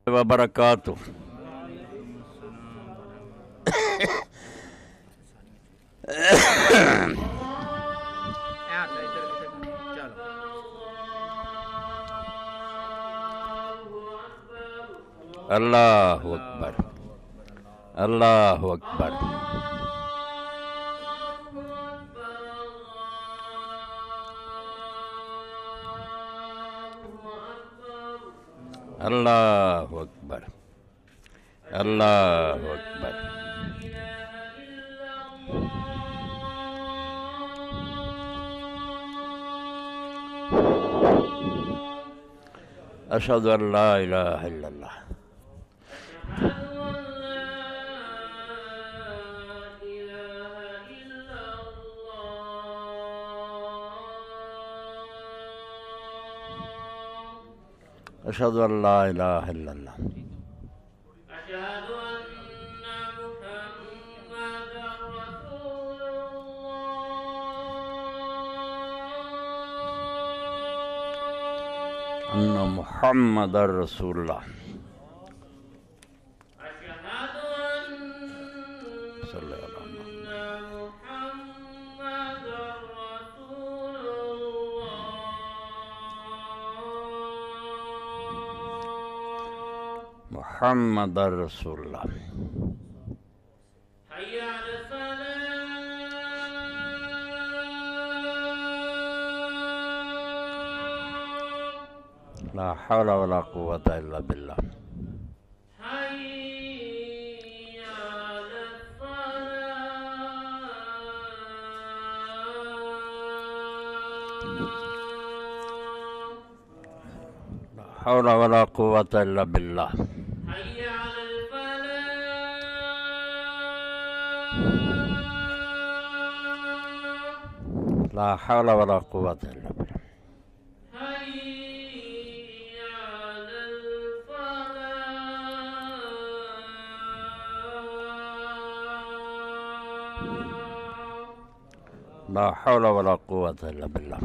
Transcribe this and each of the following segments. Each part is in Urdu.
وبرکاتہ۔ اللہ اکبر، اللہ اکبر، اللہ اکبر، اللہ اکبر۔ اشہد ان لا الہ الا اللہ۔ اشہد ان لا الہ الا اللہ۔ ان محمد رسول اللہ صلی اللہ علیہ وسلم۔ محمد رسول اللہ۔ لا حول ولا قوة الا باللہ۔ لا حول ولا قوة الا باللہ۔ لا حول ولا قوة الا باللہ۔ لا حول ولا قوة الا باللہ۔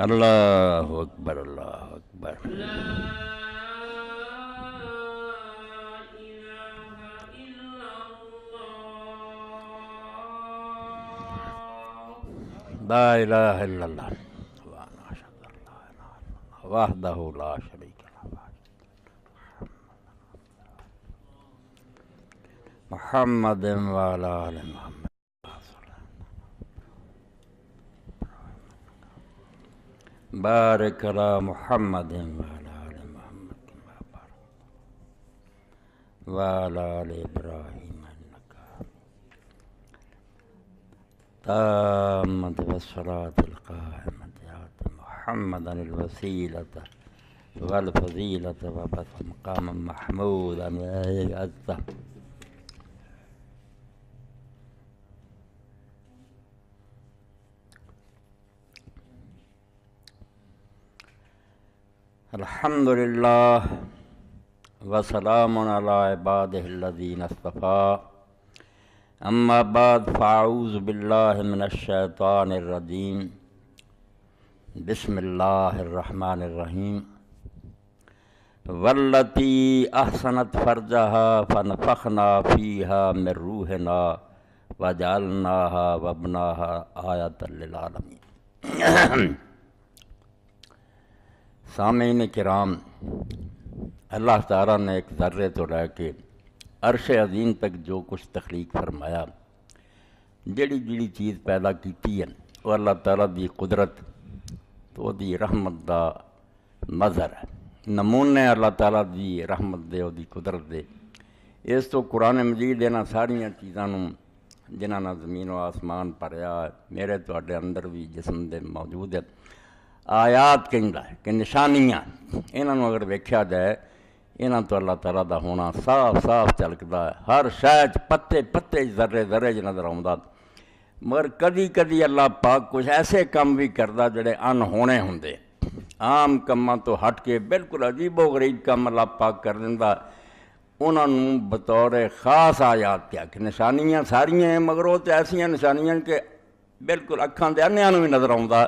اللہ اکبر، اللہ اکبر۔ لا الہ الا اللہ وحدہ لا شریک لہ محمد وعلی آل محمد بارک علی محمد وعلی آل محمد وعلی آل ابراہیم انک تامت والصلاة القائمة آت محمدا الوسیلۃ والفضیلۃ وبعث مقاما محمودا عزہ۔ الحمدللہ وسلام علی عبادہ الذین اصطفیٰ، اما بعد فاعوذ باللہ من الشیطان الرجیم، بسم اللہ الرحمن الرحیم۔ واللتی احسنت فرجہا فنفخنا فیہا من روحنا وجعلناہا وابناہا آیۃ للعالمین۔ سامعین کرام، اللہ تعالیٰ نے ایک ذرے تو رہ کے عرش عظیم تک جو کچھ تخلیق فرمایا، جڑی جڑی چیز پیدا کیتی ہے وہ اللہ تعالیٰ دی قدرت تو دی رحمت دا مظہر ہے، نمونے اللہ تعالیٰ دی رحمت دے دی قدرت دے۔ اس تو قرآن مجید انہاں ساریاں چیزاں نوں جنہاں نال زمین و آسمان بھریا میرے تواڈے اندر بھی جسم دے موجود ہے، آیات کہندا ہے کہ نشانیاں، انہاں نوں اگر ویکھیا جائے انہاں تو اللہ تعالیٰ دا ہونا صاف صاف جھلکدا ہے، ہر شے پتے پتے ذرے ذرے نظر آوندا، مگر کدی کدی اللہ پاک کچھ ایسے کام بھی کردا جڑے ان ہونے ہوندے، عام کاماں تو ہٹ کے بالکل عجیب و غریب کام اللہ پاک کر دیندا، انہوں نے بطور خاص آیات کیا کہ نشانیاں ساریاں ہیں، مگر وہ تو ایسا نشانیاں کہ بالکل اکھان دے انیاں بھی نظر آتا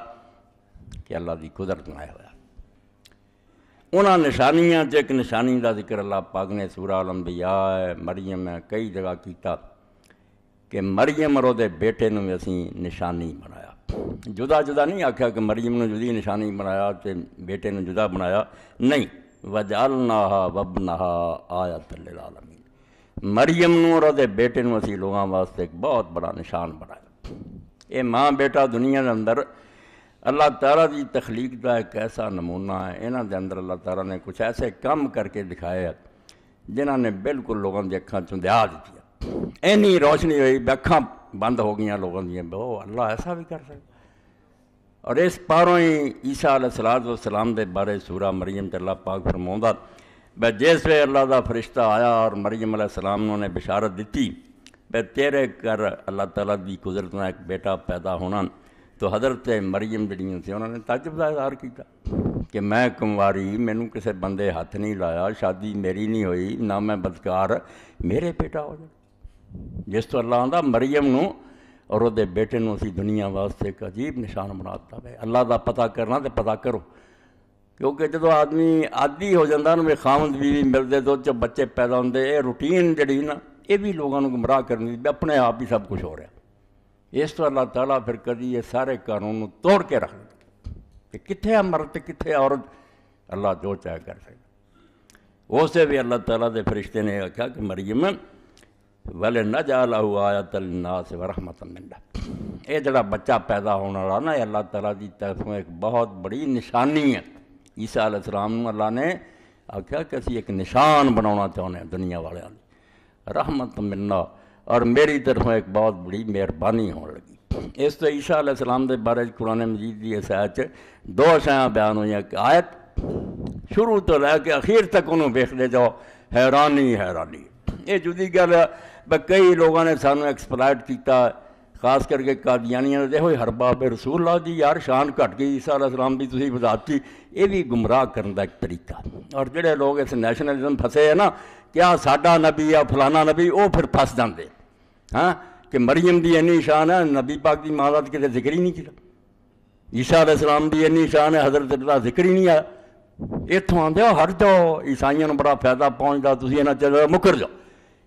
کہ اللہ کی قدرت نہ ہوا۔ انہاں نشانیاں ایک نشانی کا ذکر اللہ پاک نے سورہ الانبیاء مریم کئی جگہ کیتا کہ مریم اور دے بیٹے نو اسی نشانی بنایا، جدا جدا نہیں آکھیا کہ مریم نو جدی نشانی بنایا تے بیٹے نو جدا بنایا، نہیں، وجعلناها وابنها آیۃ للعالمین، مریم نو اور دے بیٹے نو اسی لوگاں واسطے ایک بہت بڑا نشان بنایا۔ اے ماں بیٹا دنیا دے اندر اللہ تعالیٰ دی تخلیق دا ایک ایسا نمونہ ہے، انہاں دے اندر اللہ تعالیٰ نے کچھ ایسے کام کر کے دکھائے جنہاں نے بالکل لوگوں دی اکھاں چندیا دیتی، اینی روشنی ہوئی اکھاں بند ہو گئیاں لوگوں دی، او اللہ ایسا بھی کر سکتا۔ اور اس پاروں ہی عیسیٰ علیہ السلام دے بارے سورہ مریم تے اللہ پاک فرماؤندا بے جس وے اللہ دا فرشتہ آیا اور مریم علیہ السلام نے بشارت دیتی بے تیرے کر اللہ تعالیٰ دی قدرت نال ایک بیٹا پیدا ہونا، تو حضرت مریم جڑیاں سی انہوں نے تعجب کا اظہار کیتا کہ میں کنواری، مینوں کسے بندے ہاتھ نہیں لایا، شادی میری نہیں ہوئی، نہ میں بدکار، میرے بیٹا ہو جائے۔ جس تو اللہ آندا مریم نو اور وہ دے بیٹے نو اسی دنیا واسطے ایک عجیب نشان بناتا ہے۔ اللہ دا پتہ کرنا تے پتہ کرو، کیونکہ جدو آدمی عادی ہو جاتا نا خامد بیوی ملتے تو جو بچے پیدا ہوندے، یہ روٹین جڑی نا یہ بھی لوگوں کو گمراہ کرنی، اپنے آپ ہی سب کچھ ہو رہا۔ اس تو اللہ تعالیٰ پھر کدی یہ سارے قانون توڑ کے رکھ دے کہ کتنے مرد کتنے عورت، اللہ جو چاہے کر سکتا۔ اسے بھی اللہ تعالیٰ دے فرشتے نے کہا کہ مریم وَلِنَجْعَلَهُ آیَةً لِلنَّاسِ وَرَحْمَةً مِنَّا، یہ جڑا بچہ پیدا ہونے والا نا اللہ تعالیٰ دی طرفوں ایک بہت بڑی نشانی ہے۔ عیسیٰ علیہ السلام اللہ نے آخیا کہ اسی ایک نشان بنانا چاہتے ہیں دنیا والوں نے، رحمت منا، اور میری طرفوں ایک بہت بڑی مہربانی ہونے لگی۔ اس تو عیسیٰ علیہ السلام دے بارے قرآن مجید دی اس آیت دو شیاں بیان ہوئی، کہ آیت شروع تو لے کے اخیر تک انہوں ویکھدے جاؤ، حیرانی حیرانی۔ یہ جدی گل ہے، کئی لوگوں نے سانو ایکسپلائٹ کیتا، خاص کر کے قادیانیاں نے دیکھو حرباب رسول اللہ دی یار شان گھٹ گئی، عیسیٰ علیہ السلام دی تسی وضاحت، یہ بھی گمراہ کرنے کا ایک طریقہ۔ اور جڑے لوگ اس نیشنلزم پھسے ہیں نا، کیا ساڈا نبی یا فلانا نبی، وہ پھر پھس جاندے ہاں کہ مریم دی اینی شان ہے، نبی پاک دی ماں دا کتے ذکر ہی نہیں کیا، عیسیٰ علیہ السلام دی اینی شان ہے، حضرت دا ذکر ہی نہیں آیا۔ اتوں آدھے ہو ہٹ جاؤ، عیسائیوں کو بڑا فائدہ پہنچتا، تسی انہاں چلو مکر جاؤ۔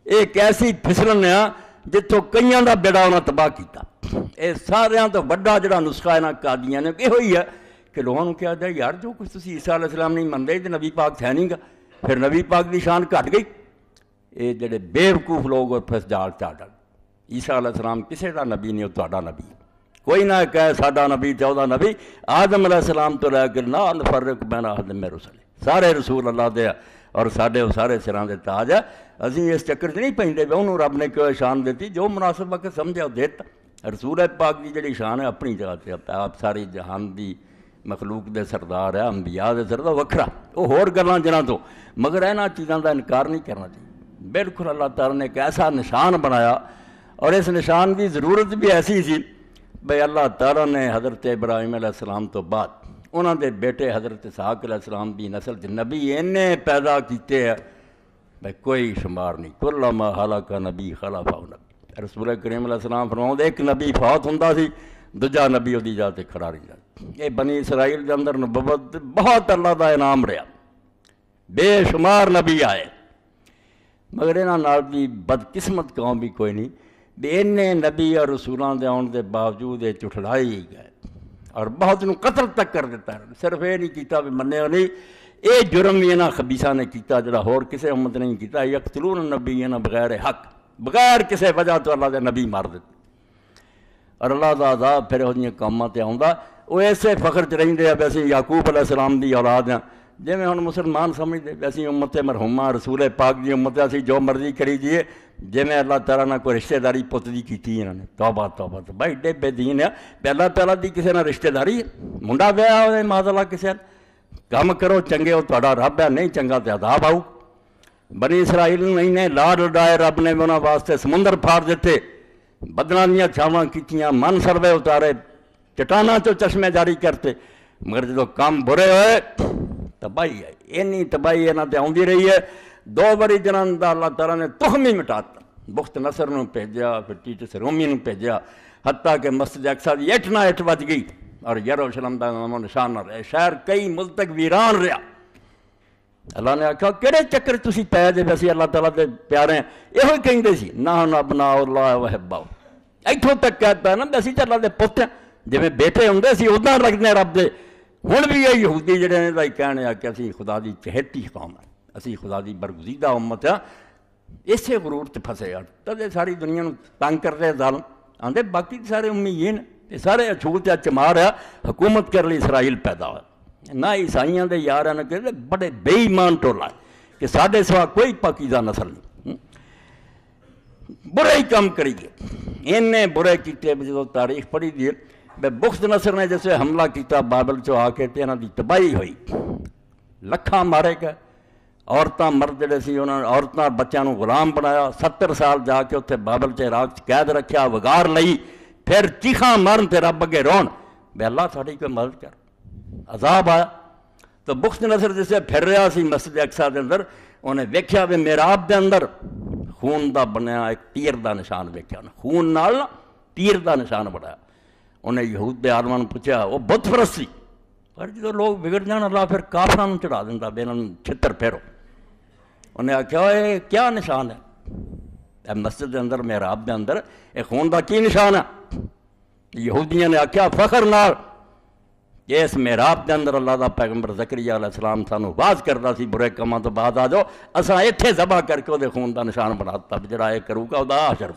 ایک ایسی پھسلن ہے جتوں کئیاں دا بیڑا انہاں تباہ کیتا۔ یہ ساریاں تو بڑا جڑا نسخہ انہاں قادیاں نے یہ ہوئی ہے کہ لوگوں کو کیا جائے یار جو کچھ تسی عیسیٰ علیہ السلام نہیں منتے تو نبی پاک ہے نہیں گا، پھر نبی پاک دی شان گھٹ گئی۔ یہ جڑے بیوقوف لوگ اور پھر جال چاڑ، عیسیٰ علیہ السلام کسے دا نبی نہیں، وہ تہاڈا نبی، کوئی نہ کہے ساڈا نبی چودہ نبی، آدم علیہ السلام تو لے کے لا نفرق بین احد من رسل، سارے رسول اللہ دے اور ساڈے سارے سراں دے تاج ہے۔ اسی اس چکر سے نہیں پیندے بھی انہوں رب نے کیوں شان دیتی، جو مناسب وقت سمجھا دیتا۔ رسول پاک دی جڑی شان ہے اپنی جگہ تے، آپ ساری جہان دی مخلوق دے سردار ہے، انبیاء دے سردار وکھرا، وہ ہور گلاں جنہاں تو، مگر انہاں چیزاں دا انکار نہیں کرنا چاہیے۔ بالکل اللہ تعالیٰ نے ایک ایسا نشان بنایا، اور اس نشان کی ضرورت بھی ایسی سی بھئی اللہ تعالیٰ نے حضرت ابراہیم علیہ السلام تو بعد انہوں دے بیٹے حضرت اسحاق علیہ السلام دی نسل چ نبی اینے پیدا کیتے ہیں بھئی کوئی شمار نہیں، کلما ہلاک نبی خلفہ نبی۔ رسول کریم علیہ السلام فرماؤں ایک نبی فوت ہوندا سی، دوجا نبی وہ جا تے کھڑا رہی جاتا۔ یہ بنی اسرائیل کے اندر نبوت بہت اللہ دا انعام رہا، بے شمار نبی آئے، مگر انہاں نال دی بدقسمت قوم بھی کوئی نہیں بے انے نبی اور رسولاں دے آن دے باوجود یہ چٹھلائی گئے اور بہت نو قتل تک کر دیتا ہے۔ صرف یہ نہیں کیتا بھی مننے نہیں، یہ جرم بھی انہاں خبیثاں نے کیتا جڑا ہور کسے امت نہیں کیتا، یقتلون النبیین بغیر حق، بغیر کسے وجہ تو اللہ دے نبی مار دیتے۔ اور اللہ دا عذاب پھر وہ قوماں تے آوندا، وہ ایسے فخر چ رہندے اب اسی یعقوب علیہ السلام دی اولاد ہیں، جی میں ہن مسلمان سمجھتے اسی امت مرحومہ رسول پاک دی امت اسی جو مرضی کری جیے، جی میں اللہ تعالیٰ نے کوئی رشتہ داری پت دی کیتی انہوں نے، توبہ توبہ تو بھائی ایڈے بے دین ہے پہ اللہ تعالیٰ دی کسی نے رشتہ داری ہے، منڈا ویا ہوئے معاذ اللہ کسی کام کرو چنگے ہو تہاڈا رب ہے، نہیں چنگا تے عذاب آؤ۔ بنی اسرائیل نے لاڈ لڈائے، رب نے انہاں واسطے سمندر پھاڑ دیتے، بدلاں دیاں چھاواں کیتیاں، من سروے اتارے، چٹاناں چو چشمے جاری کرتے، مگر جدو کام برے ہوئے تباہی ہے، اینی تباہی انہاں تے آندی رہی ہے۔ دو باری جنہاں دا اللہ تعالیٰ نے تخم ہی مٹاتا، بخت نصر نو بھیجا، پھر ٹیٹس رومی نو بھیجا، حتیٰ کہ مسجد اقصیٰ دی اٹھ نہ اٹھ بج گئی اور یروشلم دا نام و نشان نہ رہے، شہر کئی ملک تک ویران رہا۔ اللہ نے آکھا کہڑے چکر تسی پے جے ویسے اللہ تعالیٰ دے پیارے ہیں، یہ ہوئی کہیں دے سی نحن ابناء اللہ وحباؤ، ایتھوں تک کہتا ہے نا بیسی تے اللہ دے پتر ہیں، جی میں بیٹے ہوندے سی ادھاں رکھنے رب دے، ہن بھی یہ یہودی جڑے نے لائی کہنے آ کہ اسی خدا دی چہیتی قوم ہے، اسی خدا دی برگزیدہ امت ہے، اسے غرور تے پھسے یار تدے ساری دنیا نو تنگ کردے ظالم آندے باقی سارے امیین یہ سارے اچھوت چمار ہے، حکومت کر لی اسرائیل پیدا ہوا نہ عیسائیاں دے یار ہیں کہ بڑے بے ایمان ٹولا ہے کہ ساڈے سوا کوئی پاکیزہ نسل نہیں، برے ہی کام کریے انہیں برے کیتے جدو تاریخ پڑھی دی بے بخت نصر نے جیسے حملہ کیتا بابل چو آ کے انہاں دی تباہی ہوئی، لکھاں مارے گئے، عورتاں مرد جڑے سی انہوں نے عورتاں بچیاں نو غلام بنایا، 70 سال جا کے اتنے بابل چ عراق قید رکھیا، وگار لئی، پھر چیخاں مارن تے رب اگے رون بے اللہ ساڈی کوئی مدد کر، عذاب آیا تو بخت نصر جسے پھر رہا سی مسجد اقصیٰ دے اندر انہیں ویکھیا بھی محراب دے اندر خون دا بنیا ایک تیر دا نشان ویکھیا، خون نال تیر دا نشان بنایا، انہیں یہود دے عالماں پوچھا وہ بت پرست سی، پر جدو لوگ بگڑ جان اللہ پھر کافراں نوں چڑھا دیندا بے انہاں نوں چھتر پھیرو، انہیں آکھیا یہ کیا نشان ہے، اے مسجد دے اندر محراب دے اندر اے خون دا کی نشان ہے؟ یہودیاں نے آکھیا فخر نال کہ اس محراب دے اندر اللہ دا پیغمبر زکریا علیہ السلام سانو واز کردا سی برے کاماں تو بعد آ جاؤ اساں ایتھے ذبح کر کے دے خون دا نشان بناتا جڑا یہ کرو گا دا حشر۔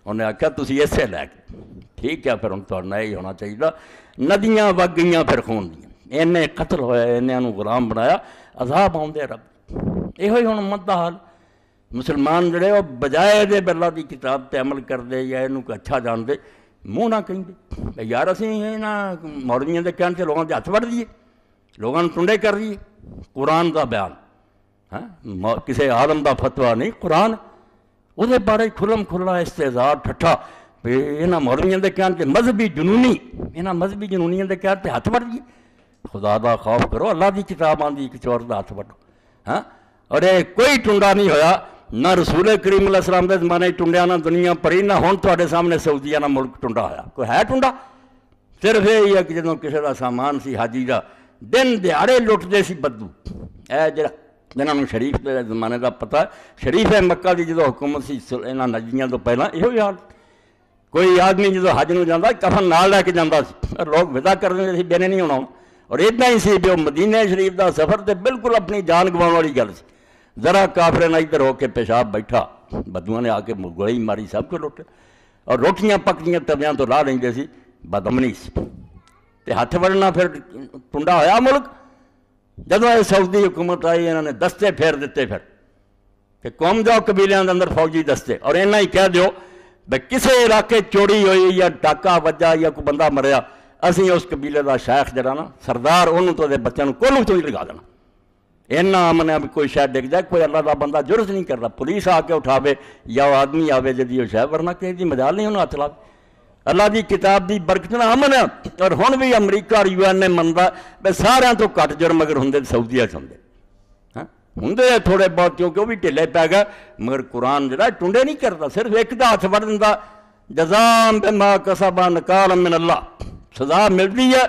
انہیں آکھیا تسی اسے لے کے ٹھیک ہے پھر ہن تہاڈا یہ ہونا چاہیے، ندیاں وگ گئیاں پھر خون دیاں، انہیں قتل ہوئے انہاں نوں غلام بنایا، عذاب آوندے رب، یہ ہوئی ہن امت دا حال۔ مسلمان جڑے وہ بجائے دے اللہ دی کتاب تے عمل کر دے یا اینوں کو اچھا جان دے منہ نہ کہیں دے یار اسی یہاں مولویاں دے کہنے سے لوگوں کے ہاتھ وڑ دیے، لوگوں ٹنڈے کر دیے، قرآن دا بیان ہاں کسی عالم دا فتویٰ نہیں، قرآن وہ بارے کھلم کھلا استہزاء ٹھٹھا یہاں مولویاں دے کہنے سے مذہبی جنونی یہاں مذہبی جنونیاں دے کہنے سے ہاتھ وڑ دیے، خدا دا خوف کرو، اللہ دی کتاب آندی کسی اور دا ہاتھ وڑو ہاں، اور یہ کوئی ٹنڈا نہیں ہویا نہ رسول کریم علیہ السلام دے زمانے ٹنڈیا نہ دنیا پری نہ ہون تواڈے سامنے سعودیہ نہ ملک ٹنڈا ہویا، کوئی ہے ٹنڈا؟ صرف یہ ہے کہ جدوں کسی دا سامان سی حاجی دا دن دیہڑے لٹدے سی بدو، اے جڑا جنہاں نوں شریف دے زمانے دا پتہ ہے، شریف مکہ دی جدوں حکومت سی انہاں نجیاں تو پہلاں یہو حال، کوئی آدمی جدوں حج نوں جاندا کفن نال لے کے جاندا سی، لوگ ودا کر دے سی بینے نہیں ہونا، اور اتنا ہی سی جو مدینہ شریف دا سفر تے بالکل اپنی جان گواؤن والی گل سی، ذرا کافرے نہ ادھر ہو کے پیشاب بیٹھا بدوؤں نے آ کے گولی ماری سب کو لوٹے، اور روٹیاں پکڑیاں تویاں تو لا لیں سی، بدامنی سی تے ہاتھ وڑنا پھر ٹنڈا ہویا ملک۔ جدوں یہ سعودی حکومت آئی انہوں نے دستے پھیر دیتے پھر کہ قوم جاؤ قبیلیاں دے اندر فوجی دستے، اور اینا ہی کہہ دیو بھائی کسے علاقے چوری ہوئی یا ڈاکہ وجا یا کوئی بندہ مریا اسی اس قبیلے دا شیخ جڑا نا سردار انہوں تو دے بچوں کو کولوں تو ہی لگا دینا، اینا امن ہے بھی کوئی شاید ڈگ جائے، کوئی اللہ دا بندہ جرس نہیں کرتا، پولیس آ کے اٹھاوے یا وہ آدمی آوے جدی وہ شاید، ورنہ کہیں دی مجال نہیں انہوں ہاتھ لاوے، اللہ دی کتاب دی برکت نہ امن ہے۔ اور ہن بھی امریکہ اور UN نے مندا بے سارے تو گھٹ جرم اگر ہوں سعودیہ چاہتے ہوں تھوڑے بہت کیونکہ وہ بھی ڈھلے پی گئے، مگر قرآن جڑا ٹنڈے نہیں کرتا، صرف ایک دا ہاتھ وڑ دیندا، جزاء بما کسبا نکالا من اللہ، سزا ملتی ہے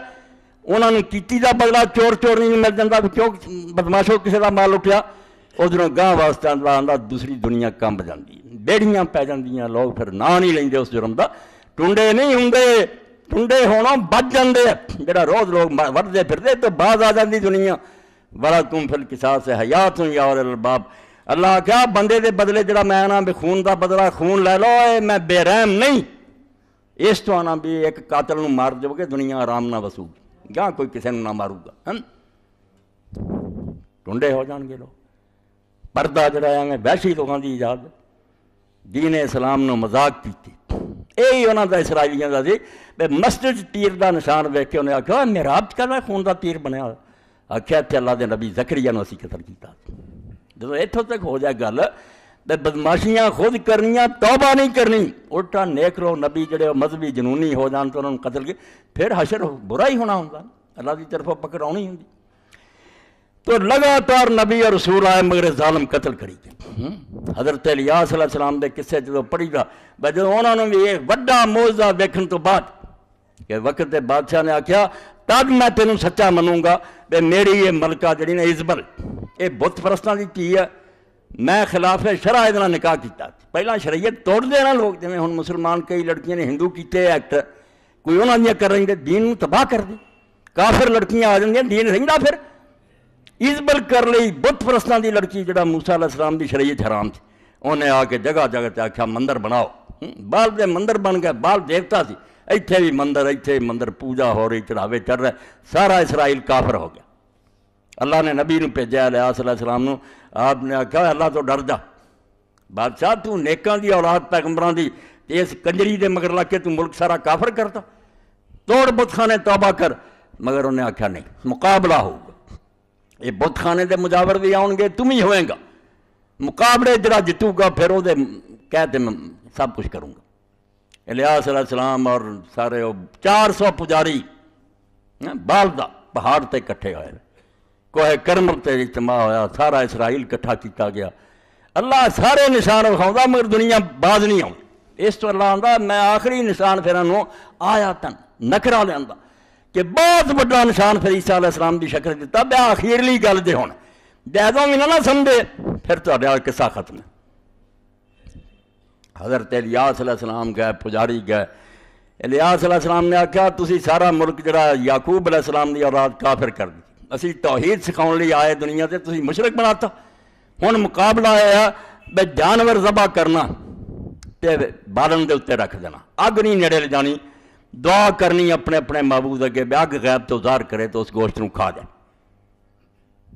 انہوں نے کیتی دا بدلہ، چور چور نہیں مل جاتا، کیوں بدماشو کسی دا مال اٹھیا ادھروں گاہ واسطے آندا دوسری دنیا کمب جاندی، بیڑیاں پی جاندیاں، لوگ پھر نا نہیں لیندے اس جرم دا، ٹنڈے نہیں ہوندے، ٹنڈے ہونا بچ جاندے، جڑا روز لوگ وردے پھردے تو باز آ جاندی دنیا، وَلَكُمْ فِي الْقِصَاصِ حَيَاتٌ يَا أُولِي الْأَلْبَابِ۔ اللہ کیا بندے دے بدلے جڑا میں آنا بھی خون دا بدلہ خون لے لو، میں بے رحم نہیں، اس تو آنا بھی ایک قاتل نو مار دو گے دنیا آرام نہ وسو گی، یہاں کوئی کسی نہ مارو گا، ٹنڈے ہو جان گے لوگ۔ پردہ جڑا ہے وحشی لوگوں دی ایجاد، دین اسلام نو مذاق کیتی، یہی انہوں دا اسرائیلیاں دا سی، مسجد تیر دا نشان ویکھ کے انہیں آکھا محراب چ کرنا خون دا تیر بنیا، آکھیا تے اللہ دے نبی زکریا نو اسی قتل کیتا۔ جدوں اتھوں تک ہو جائے گل تے بدماشیاں خود کرنیاں، توبہ نہیں کرنی، الٹا نیک لوگ نبی جڑے مذہبی جنونی ہو جان تو انہوں نے قتل کی، پھر حشر برا ہی ہونا ہوندا، اللہ دی طرفوں پکڑ آنی ہوندی۔ تو لگاتار نبی اور رسول آئے مگر ظالم قتل کری گئے. حضرت الیاس علیہ السلام دے قصے جدو پڑھی دا جدو انہوں نے بھی ایک وڈا موجزہ دیکھن تو بعد کہ وقت بادشاہ نے آکھیا تب میں تینوں سچا منوں گا بے میری یہ ملکہ جڑی نے ایزبل یہ بت پرستاں دی کی ہے میں خلاف شرع ادنا نکاح کیتا. پہلا شریعت توڑ دینا لوگ جویں ہن مسلمان کئی لڑکیاں نے ہندو کیتے ایکٹ کوئی انہاں دیاں کر رہی دین تباہ کر دی. کافر لڑکیاں آ جاندیاں دین رہندا پھر ایزبل کر لئی بت پرستاں دی لڑکی جڑا موسیٰ علیہ السلام دی شریعت حرام تھی انہیں آ کے جگہ جگہ تے آکھیا مندر بناؤ. بال دے مندر بن گئے بال دیوتا سی ایتھے بھی مندر پوجا ہو رہی چڑھاوے چڑھ رہے سارا اسرائیل کافر ہو گیا. اللہ نے نبی نو بھیجا الیاس علیہ السلام نو آپ نے آکھا اللہ تو ڈر جا بادشاہ تو نیکاں دی اولاد پیغمبراں دی اس کنجری دے مگر لگ کے تو ملک سارا کافر کرتا توڑ بت خانے توبہ کر. مگر انہیں آکھا نہیں مقابلہ ہوگا یہ بت خانے دے مجاور بھی آؤں گے تم ہی ہوئیں گا مقابلے جڑا جتوں گا پھر وہ کہتے میں سب کچھ کروں گا. الیاس علیہ السلام اور سارے 400 پجاری بالدہ پہاڑ تے کٹھے ہوئے کوہ کرمل تے اجتماع ہویا سارا اسرائیل کٹھا کیتا گیا. اللہ سارے نشان وکھاؤندا مگر دنیا باز نہیں آؤں. اس تو اللہ آندا میں آخری نشان پھر انہوں آیاتن نکرا لیاندا کہ بہت بڑا نشان پھر عیسیٰ علیہ السلام دی شکل دیتا بے آخرلی گل دے ہون جیدوں بھی نہ سمجھے پھر تو قصہ ختم ہے. حضرت الیاس علیہ السلام گئے پجاری گئے. الیاس علیہ السلام نے آکھا تسی سارا ملک جڑا یعقوب علیہ السلام دی اولاد کافر کر دی اسی توحید سکھاؤن لئی آئے دنیا تے تسی مشرک بناتا. ہن مقابلہ ہے بے جانور ذبح کرنا تے بالن دے اتنے رکھ دینا اگ نہیں نیڑے لے جانی دعا کرنی اپنے اپنے معبود اگے بے اگ غیب تو ظاہر کرے تو اس گوشت نو کھا جائے.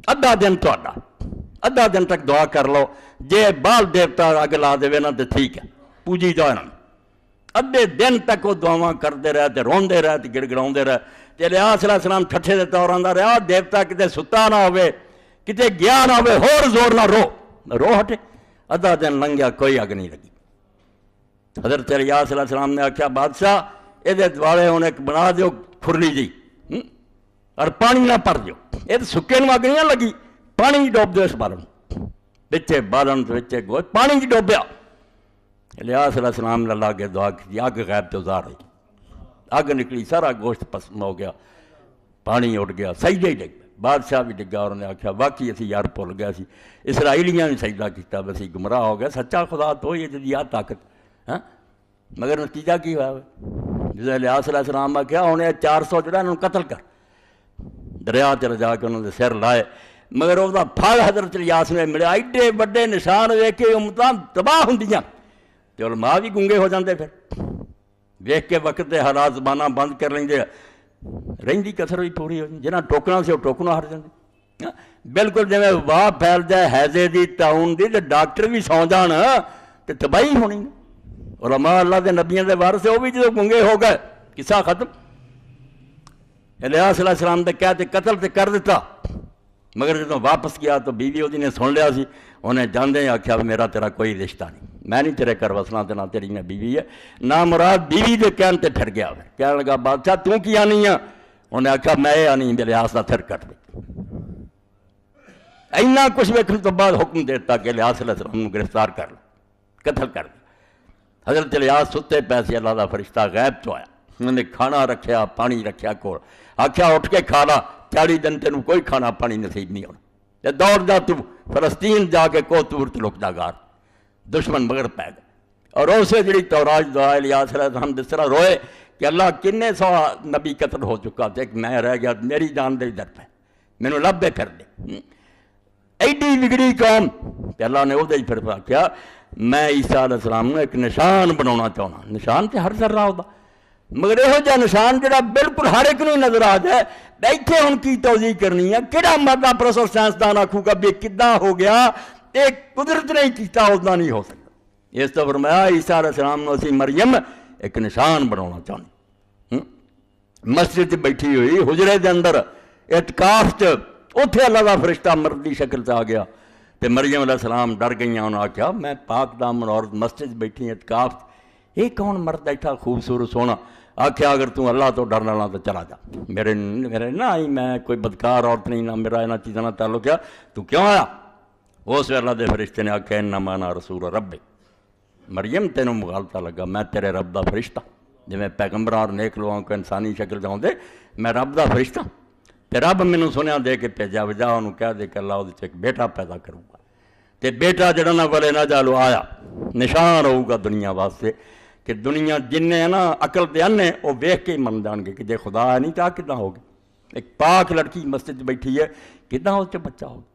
ادھا دن تہاڈا ادھا دن تک دعا کر لو جے بال دیوتا اگ لا دے نا تے ٹھیک ہے پوجی جاؤ انہوں ادھے دن تک وہ دعاواں کرتے رہے تے روندے رہے تے گڑگڑاؤندے رہے. تے الیاس علیہ السلام ٹھٹھے دے طور آندا رہا دیوتا کتے ستا نہ ہوئے کتے گیا نہ ہوئے ہور زور نہ رو ہٹے. ادھا دن لنگیا کوئی اگ نہیں لگی. حضرت الیاس علیہ السلام نے آکھیا بادشاہ یہ دوالے ہوں ایک بنا دیو کھرلی جی اور پانی نہ پر دیو یہ تو سکے نو اگ نہیں لگی پانی ڈوب دیو اس بالن بچے بالن بچے گوشت پانی جی ڈوبیا. الیاس علیہ السلام نے اللہ کے دعا کی اگ غیب تو ظاہر ہوئی اگ نکلی سارا گوشت پسند ہو گیا پانی اٹھ گیا سجدے ہی ڈگ گیا. بادشاہ بھی ڈگا اور انہیں آکھیا واقعی اسی یار بھول گیا سی اسرائیلیاں بھی سجدہ کیتا بسی گمراہ ہو گیا سچا خدا تو ہی ہے جی آ طاقت ہاں مگر نتیجہ کی ہوا جس الیاس علیہ السلام آکھیا انہیں 400 جڑا انہوں قتل کر دریا چل جا کے انہوں نے سر لائے مگر وہ پھل حضرت الیاس نے ملے ایڈے بڑے نشان ویکھ کے امتاں تباہ ہوندیاں تے علماء بھی گونگے ہو جاندے پھر ویکھ کے وقت دے حالات زبانہ بند کر لیندے رہندی کسر بھی پوری ہو جنہاں ٹوکنا سے وہ ٹوکنا ہٹ جاندے بالکل جویں واہ پھیل جائے ہیضے دی طاعون دی تے ڈاکٹر بھی سو جان تے تباہی ہونی علماء اللہ دے نبیوں دے وارث وہ بھی جدو گنگے ہو گئے قصہ ختم. الیاس علیہ السلام دے کہتے قتل تے کر دیتا مگر جدو واپس گیا تو بیوی وہ نے سن لیا سی انہیں جاندے آکھیا میرا تیرا کوئی رشتہ نہیں میں نہیں تیرے کر وسنا تے نہ تیری میں بیوی ہے نہ مراد بیوی دے کہن تے پھر گیا کہنے لگا بادشاہ تو کی آنی ہے انہیں آکھیا میں آنی الیاس دا تھر کٹ دے. اینا کچھ ویکھن تو بعد حکم دیتا کہ الیاس علیہ السلام کو گرفتار کر لو قتل کر دے. حضرت الیاس ستے پیسے اللہ دا فرشتہ غیب تو آیا انہوں نے کھانا رکھیا پانی رکھیا کول آکھیا اٹھ کے کھا لا 40 دن تینوں کوئی کھانا پانی نصیب نہیں ہونا دوڑ جا تو فلسطین جا کے کو تور تے لک جا گار دشمن مگر پی گئے. اور اسے جڑی توراج دعا الیاس علیہ السلام جس طرح روئے کہ اللہ کنے 100 نبی قتل ہو چکا تھے کہ میں رہ گیا میری جان دے در پہ مینوں لبے پھر دے ایڈی بگڑی قوم کہ اللہ نے وہ پھر کیا میں عیسیٰ علیہ السلام نے ایک نشان بنانا چاہنا نشان تے ہر ذرہ ہوتا مگر یہ جا نشان جڑا بالکل ہر ایک نہیں نظر آ جائے بیٹھے ان کی توضیح کرنی ہے کہڑا مردہ پروفیسر سائنسدان آکھوں گا بھی کداں ہو گیا ایک قدرت نہیں کیتا اتنا نہیں ہو سکتا. اس تو فرمایا عیسیٰ علیہ السلام نے اسی مریم ایک نشان بنانا چاہنی مسجد بیٹھی ہوئی حجرے دے اندر اعتکاف اتنے اللہ کا فرشتہ مردی شکل سے آ گیا تے مریم علیہ السلام ڈر گئیاں انہوں نے آکھیا میں پاک دامن عورت مسجد بیٹھی اعتکاف یہ کون مرد بیٹھا خوبصورت سونا آخیا اگر تو اللہ تو ڈرنے والا تو چلا جا، میرے نہ آئی، میں کوئی بدکار عورت نہیں، نہ میرا یہاں چیزوں کا تعلق ہے، تو کیوں آیا؟ اس ویلے دے فرشتے نے آخیا انما انا رسول ربک، مریم تینوں مغالطہ لگا، میں تیرے رب دا فرشتہ، جی میں پیغمبر اور نیک لوگوں کو انسانی شکل جاؤں دے، میں رب دا فرشتہ، تے رب مینوں سنیا دے کے بھیجا، وجہ انہوں کہہ دے کہ اللہ وہ ایک بیٹا پیدا کروں گا، تے بیٹا جڑا نہ ولے نہ جالو آیا، نشان رہو گا دنیا واسطے کہ دنیا جن ہے نا عقل تے انے وہ ویکھ کے ہی من جان گے کہ جے خدا ہے نہیں تو کداں ہوگی؟ ایک پاک لڑکی مسجد بیٹھی ہے، کداں اس سے بچہ ہوگا؟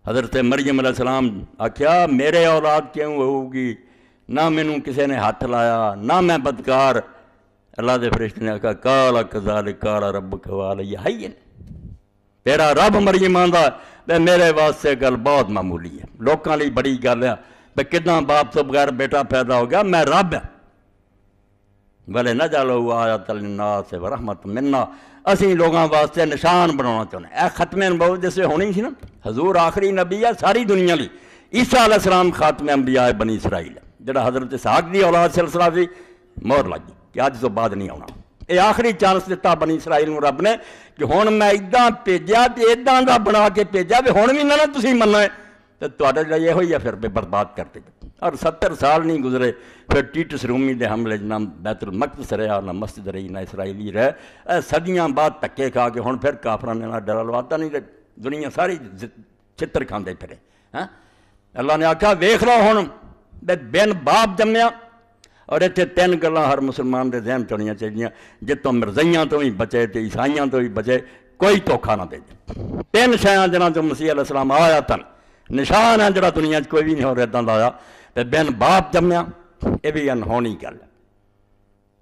حضرت مریم علیہ السلام آخیا میرے اولاد کیوں ہوگی؟ نہ مینوں کسی نے ہاتھ لایا، نہ میں بدکار۔ اللہ دے فرشتے نے آخیا قال کذالک قال ربک وعلی حی، تیرا رب مریم آندا تے میرے واسطے گل بہت معمولی ہے، لوکاں لئی بڑی گل ہے بے کداں باپ تو بغیر بیٹا پیدا ہو گیا، میں رب ہاں۔ بلے نہ جالو آیۃ للناس ورحمۃ منا، اسی لوگاں واسطے نشان بنانا چاہنے، اے ختم نبوت جیسے ہونی سی نا، حضور آخری نبی ہے ساری دنیا لی، عیسیٰ علیہ السلام خاتم انبیاء بنی اسرائیل ہے، جڑا حضرت اسحاق دی اولاد سلسلہ سی، مہر لگی کہ اج تو بعد نہیں آنا۔ یہ آخری چانس دیتا بنی اسرائیل نو رب نے کہ ہن میں اداں بھیجا تے اداں دا بنا کے بھیجا تے ہن بھی نہ تسی مننا ہے تے تہاڈا جڑا یہ ہوئی ہے پھر برباد کر دے۔ اور 70 سال نہیں گزرے پھر ٹیٹس رومی دے حملے نہ بیت المقدس رہا، نہ مسجد رہی، نہ اسرائیلی رہے، اے صدیاں بعد تکے کھا کے ہن پھر کافراں نے نہ ڈر لواتا نہیں تے دنیا ساری چتر کھاندے پھرے۔ ہاں اللہ نے آکھا ویکھ لو ہن بن باپ جمیا، اور اتنے 3 گلاں ہر مسلمان دے ذہن چونیاں چاہیے، جتوں مرزائیاں تو بھی بچے تے عیسائیاں تو بھی بچے، کوئی دھوکھا نہ دے۔ 3 شیاں جنہاں تو مسیح علیہ السلام آیا تن، نشان ہے جڑا دنیا کوئی بھی نہیں ہو رہا لایا، تے بن باپ جمیا، یہ بھی انہونی گل ہے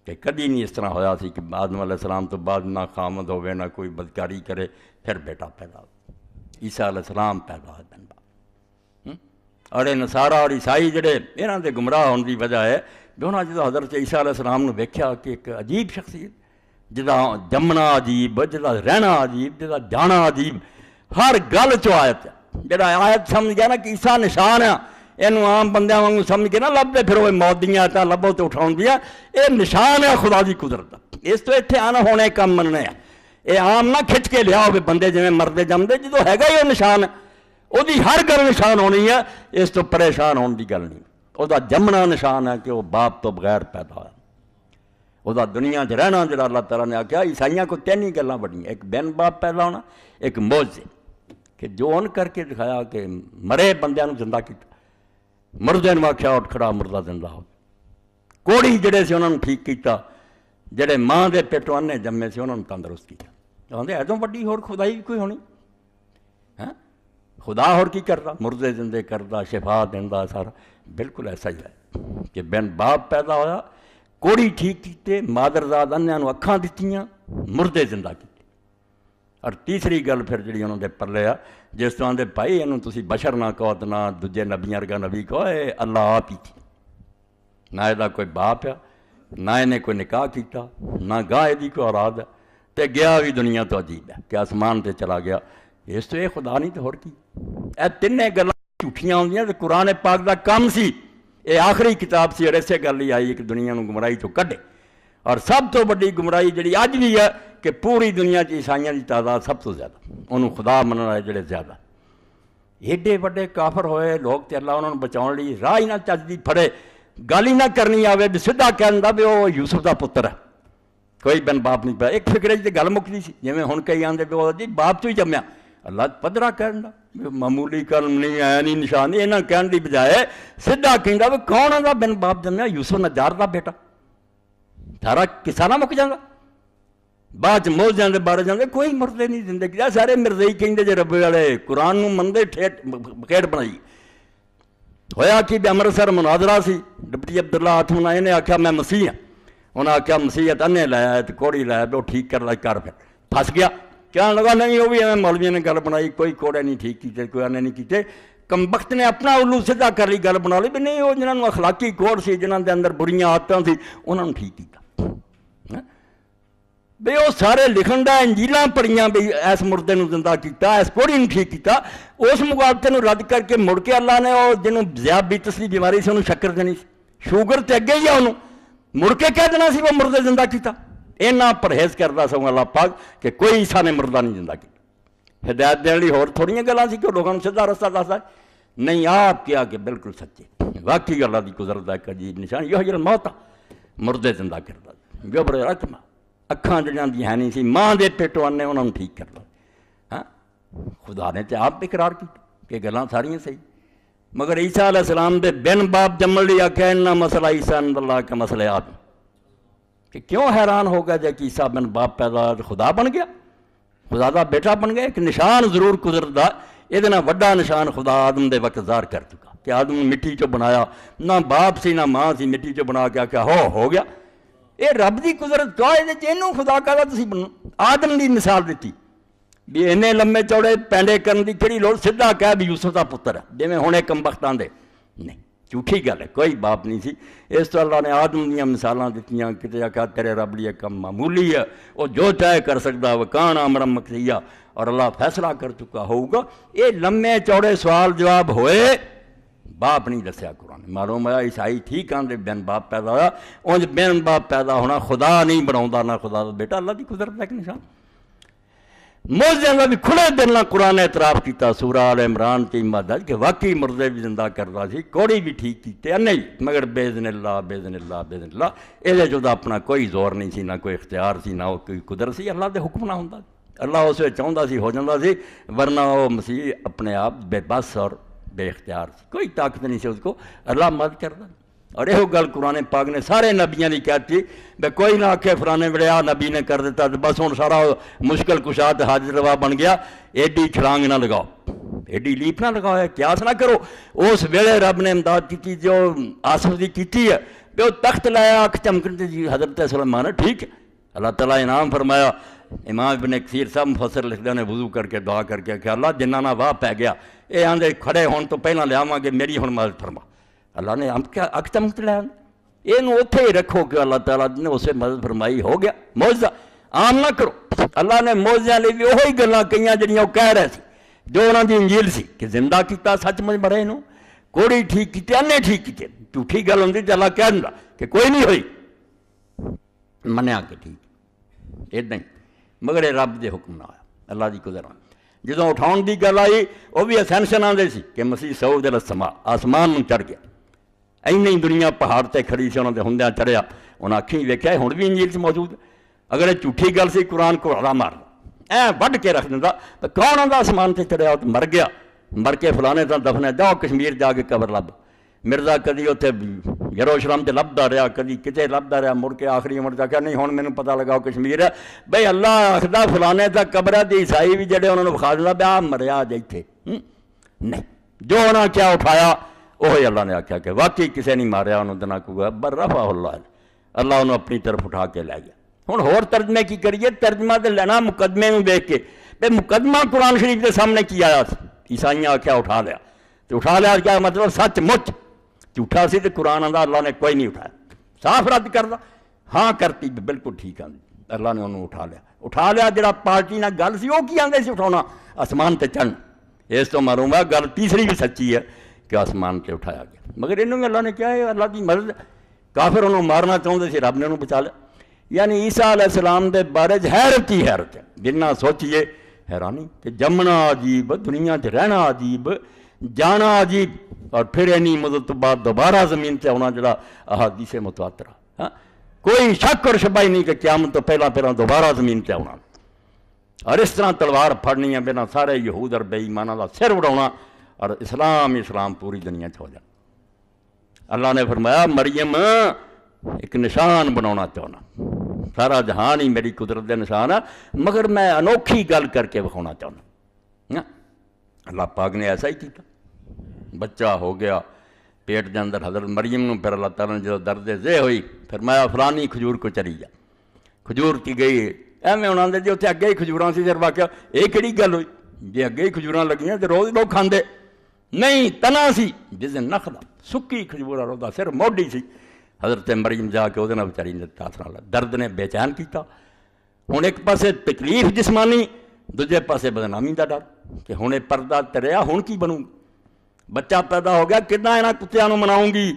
کہ کدی نہیں اس طرح ہویا سی کہ آدم علیہ السلام تو بعد نہ خامد ہوئے نہ کوئی بدکاری کرے پھر بیٹا پیدا ہو۔ عیسیٰ علیہ السلام پیدا ہوئے بن باپ، اور یہ نصارہ اور عیسائی جڑے یہاں دے گمراہ ہونے کی وجہ ہے کہ انہوں نے جدو حضرت عیسیٰ علیہ السلام نے ویکھیا کہ ایک عجیب شخصیت، جدا جمنا عجیب، جدا رہنا عجیب، جدا جانا عجیب، ہر گل چ آیت ہے، جڑا آیت سمجھ گیا نا کہ عیسیٰ نشان ہے، یہ عام بندیاں وانگوں سمجھ کے نہ لبتے پھر وہ موت دیاں آیتاں لبو تو اٹھاؤن دیا، یہ نشان ہے خدا دی قدرت، اس تو اتنے آنا ہونے کام مننے ہیں، یہ عام نہ کھچ کے لیا ہوئے بندے جویں مردے جمدے، جدو ہے گا ہی وہ نشان ہے، وہ دی ہر گل نشان ہونی ہے، اس تو پریشان ہونے دی گل نہیں، وہ دا جمنا نشان ہے کہ وہ باپ تو بغیر پیدا ہوا، وہ دا دنیا چ رہنا جڑا اللہ تعالیٰ نے آکھیا عیسائیاں کو 3 ہی گلاں بڑی، ایک بن باپ پیدا ہونا، ایک معجزے کہ جو ان کر کے دکھایا کہ مرے بندیاں نو زندہ کیتا، مردے نو آکھیا اٹھ کھڑا مردہ زندہ ہو، کوڑی جڑے سے انہوں نے ٹھیک کیتا، جڑے ماں دے پیٹوں انے جمے سے انہوں نے تندرست کیتا۔ کہندے ایدوں وڈی ہور خدائی کوئی ہونی؟ ہاں خدا ہور کی کردا؟ مردے زندے کردا، شفا دیندا، سارا بالکل ایسا ہی ہے کہ بن باپ پیدا ہویا، کوڑی ٹھیک کیتے، مادرزاد انیاں نو اکھاں دتیاں، مردے زندہ کیتے۔ اور تیسری گل پھر جڑی انہوں نے پلے آ، جس طرح دے بھائی انہوں تسی بشر نہ کہو تے نہ دوجے نبیاں ورگا نبی کہو، اے اللہ آپ ہی تھی، نہ یہ کوئی باپ ہے، نہ انہیں کوئی نکاح کیتا، نہ گاہ دی کوئی اولاد ہے، تے گیا بھی دنیا تو عجیب ہے کہ آسمان تے چلا گیا، اس تو یہ خدا نہیں تو ہور کی؟ اے 3 گلاں جھوٹیاں ہوندیاں تے قرآن پاک دا کام سی، یہ آخری کتاب سی، اور اسے گل ہی آئی کہ دنیا نو گمراہی تو کڈے۔ اور سب تو بڑی گمراہی جڑی اج بھی ہے کہ پوری دنیا چ عیسائیاں کی تعداد سب تو زیادہ، انہوں خدا منن والے جڑے زیادہ، ایڈے وڈے کافر ہوئے لوگ تے اللہ انہوں نے بچاؤ لی راہ ہی نہ چجدی پھڑے، گل ہی نہ کرنی آوے بھی سیدھا کہندا بھی وہ یوسف دا پتر ہے، کوئی بن باپ نہیں پایا، ایک فکرے تے گل مکدی سی، جویں ہن کئی آندے بھی وہ جی باپ تو ہی جمیا، اللہ پدرا کہندا معمولی کلم نہیں ہے نہیں نشان نہیں، انہاں کہن دی بجائے سیدھا کہندا بھی کون آندا بن باپ جمیا؟ یوسف نجار دا بیٹا، سارا قصہ نہ مک جاندا۔ بعد موجزیاں دے بارے جاندے کوئی مردے نہیں زندے کیتا، سارے مرزائی کہندے جے رب والے قرآن نو مندے کھیڑ بنائی۔ ہویا کہ بھی امرتسر مناظرہ سی، ڈپٹی عبداللہ ہاتھوں انہیں آکھیا میں مسیح ہاں، انہیں آکھیا مسیحت انے لایا تے کوڑی لایا وہ ٹھیک کر لائی کر، پھر پھس گیا، کہنے لگا نہیں وہ بھی ہمیں مولویوں نے گل بنائی، کوئی کوڑے نہیں ٹھیک کیتے، کوئی انے نہیں کیتے، کمبخت نے اپنا الو سیدھا کر لی گل بنا لی بھی نہیں، وہ جنہوں نے اخلاقی کوڑ سی، جنہوں دے اندر بریاں عادتاں سی، انہوں نے ٹھیک کیتا۔ بے وہ سارے لکھن دا انجیلاں پڑھیاں بھی ایس مردے نو زندہ کیتا، ایس کوڑی نو ٹھیک کیتا، اس مقابلے نو رد کر کے مڑ کے اللہ نے وہ جنہوں ذیابیطس دی بیماری سے انہوں شکر دینی سی، شوگر تے اگے ہی ہے انہوں، مڑ کے کہہ دینا سی وہ مردے زندہ کیتا. اینا پرہیز کرتا سوں اللہ پاک کہ کوئی عیسیٰ نے مردہ نہیں زندہ کیا. ہدایت دینے ہور تھوڑیاں گلاں سی کہ لوگوں کو سیدھا رستہ دسدا نہیں. آپ کیا کہ بالکل سچے واقعی اللہ دی قدرت دا ایک عجیب نشان یہ جڑا موت مردے زندہ کردا جو بڑے رقم اکھاں جڑیاں دی ہے نہیں سی ماں دے پیٹوں آنے انہاں نوں ٹھیک کردا. ہاں خدا نے تے آپ اقرار کیتا کہ گلاں ساریاں صحیح. مگر عیسیٰ علیہ السلام دے بن باپ جمن لیا کہ انہا مسئلہ عیسیٰ عند اللہ کا مسئلہ آدم کہ کیوں حیران ہو گیا جب عیسیٰ بن باپ پیدا خدا بن گیا, خدا دا بیٹا بن گیا. ایک نشان ضرور قدرت دا یہ وڈا نشان خدا آدم دے وقت ظاہر کر چکا کہ آدم مٹی چو بنایا, نہ باپ سی نہ ماں سی, مٹی چو بنا کے ہو گیا. یہ رب دی قدرت کہا ہے خدا کہا تسی بنو. آدم دی مثال دیتی بھی اینے لمے چوڑے پینڈے کرن دی کہڑی لوڑ, سدھا کہہ بھی یوسف دا پتر ہے جویں ہن کم بختاں دے نہیں. جھوٹھی گل ہے, کوئی باپ نہیں سی. اس تو اللہ نے آدم دیاں مثالاں دتیاں کتے آکھا تیرے رب لیے کم معمولی ہے, وہ جو چاہے کر سکدا وکان امرا مقضیہ, اور اللہ فیصلہ کر چکا ہوگا. یہ لمے چوڑے سوال جواب ہوئے, باپ نہیں دسیا قرآن. معلوم ہوا عیسائی ٹھیک آندے بین باپ پیدا ہوا, اونج بین باپ پیدا ہونا خدا نہیں بناؤندا نہ خدا دا بیٹا. اللہ دی قدرت دا ایک نشان. موجزیاں دا بھی کھلے دل نہ قرآن اعتراف کیتا سورہ آل عمران کی مدد کہ واقعی مردے بھی زندہ کردا سی, کوڑی بھی ٹھیک کیتے نہیں, مگر باذن اللہ باذن اللہ باذن اللہ. یہ جو اپنا کوئی زور نہیں سی, نہ کوئی اختیار سی, نہ کوئی قدرت سی. اللہ دے حکم نہ ہوندا, اللہ اس وچ چاہندا سی ہو جاندا سی, ورنہ وہ مسیح اپنے آپ بے بس اور بے اختیار سی, کوئی طاقت نہیں سی اس کو. اللہ مدد کردا. اور یہ گل قرآن پاک نے سارے نبیاں کی کہتی بے کوئی نہ آکھے فلانے ویلے آ نبی نے کر دیتا تو بس ہوں سارا مشکل کشاد حاضر روا بن گیا. ایڈی چھلانگ نہ لگاؤ, ایڈی لیپ نہ لگاؤ, قیاس نہ کرو. اس ویلے رب نے امداد کی جو آصف دی کیتی ہے بے وہ تخت لایا اکھ چمکن جی حضرت سلیمان ہے, ٹھیک ہے. اللہ تعالیٰ انعام فرمایا. امام ابن کثیر صاحب مفسر لکھتے ہیں وضو کر کے دعا کر کے کہ اللہ جنہاں نہ واہ پی گیا یہ آندے کھڑے ہون تو پہلے لیاواں گے میری ہن مدد فرما. اللہ نے ہم کیا اک چمک لیا, یہ اتنے ہی رکھو کہ اللہ تعالیٰ نے اسے مدد فرمائی, ہو گیا. معجزہ عام نہ کرو. اللہ نے معجزے لیے بھی وہی گلاں کئیاں جڑیاں وہ کہہ رہے سی جو انہاں دی انجیل سی کہ زندہ کیتا سچ مجھ مرے نو, کوڑی ٹھیک کیتے انے ٹھیک کیتے. جھوٹھی گل ہوندی تے اللہ کہہ دیندا کہ کوئی نہیں ہوئی, منیا کہ ٹھیک اداں ہی. مگر رب دے حکم نہ آیا, اللہ دی قدرت. جدوں اٹھاؤن دی گل آئی وہ بھی اسینشن آندے سی کہ مسیح صعود الی السماء, آسمان نوں چڑھ گیا. اینی دنیا پہاڑ تے کھڑی سی, انہاں دے ہوندیاں چڑھیا, انہاں اکھیں ویکھیا ہن بھی انجیل 'چ موجود ہے. اگر یہ جھوٹھی گل سی قرآن کو ہڑا مار وڈھ کے رکھ دیندا تو کون آندا آسمان تے چڑھیا تو مر گیا, مر کے فلانے تاں دفن ہے, جاؤ کشمیر جا کے قبر لب. مرزا کدی اتنے یروشلم تے لبدا رہا, کدی کتے لبدا رہا, مڑ کے آخری عمر جا کے نہیں ہن مینوں پتہ لگا کشمیر ہے. بھئی اللہ آکھدا فلانے تا قبر ہے, تے عیسائی بھی جڑے انہاں نوں وکھا دیندا بیا مریا جے ایتھے نہیں. جو انہاں کیا اٹھایا وہی اللہ نے آخیا کہ واقعی کسے نہیں ماریا انہوں دنا کو بر رفع اللہ, اللہ انہوں اپنی طرف اٹھا کے لے گیا. ہوں ہور ترجمے کی کریے, ترجمہ تو لینا مقدمے میں دیکھ کے. بے مقدمہ قرآن شریف کے سامنے کی آیا سی, عیسائیاں آخیا اٹھا لیا, تو اٹھا لیا کیا مطلب سچ مچ جھوٹا سی. تو قرآن آندا اللہ نے کوئی نہیں اٹھایا, صاف رد کردا. ہاں کرتی بالکل ٹھیک آندی, اللہ نے انہوں اٹھا لیا. اٹھا لیا جڑا پارٹی نہ گل سی وہ کی آندے سی اٹھاؤنا آسمان تے چڑھنا. اس تو معلوم ہے گل تیسری بھی سچی ہے کہ آسمان سے اٹھایا گیا. مگر انہوں نے اللہ نے کیا ہے اللہ کی مدد. کافر انہوں مارنا چاہتے سی, رب نے انہوں بچا لیا. یعنی عیسیٰ علیہ السلام دے بارے حیرت ہی حیرت ہے, جنہ سوچیے حیرانی کہ جمنا عجیب, دنیا سے رہنا عجیب, جانا عجیب, اور پھر اینی مدت بعد دوبارہ زمین سے آنا جڑا احادیث متواترہ. ہاں کوئی شک اور شبہ ہی نہیں کہ قیامت تو پہلا دوبارہ زمین سے آنا, اور اس طرح تلوار پھڑنی ہے بنا سارے یہود اور بے ایماناں دا سر اڑاؤنا, اور اسلام پوری دنیا ہو جائے. اللہ نے فرمایا مریم ایک نشان بنانا چاہنا, سارا جہان ہی میری قدرت دے نشان ہے, مگر میں انوکھی گل کر کے بکھانا چاہنا. اللہ پاک نے ایسا ہی کیا, بچہ ہو گیا پیٹ دے اندر حضرت مریم نوں. پھر اللہ تعالیٰ نے جو درد ذہ ہوئی فرمایا فلانی کھجور کو چلی جا. کھجور کی گئی ایویں انہوں نے جی اتنے اگے ہی کھجوراں سی. پھر واقعہ یہ کہڑی گل ہوئی, جی اگے ہی کھجوراں لگیاں تو روز لوگ کھاندے نہیں. تنا سی جس دن نخلا سکی کھجور اور وہ صرف موڈی سی. حضرت مریم جا کے وہ بچاری نے تاثر لا, درد نے بے چین کیتا. ہوں ایک پاسے تکلیف جسمانی, دوجے پاسے بدنامی دا ڈر کہ ہوں پردہ تریا ہوں کی بنوں. بچہ پیدا ہو گیا, کتنا یہاں کتیاں نوں مناؤں گی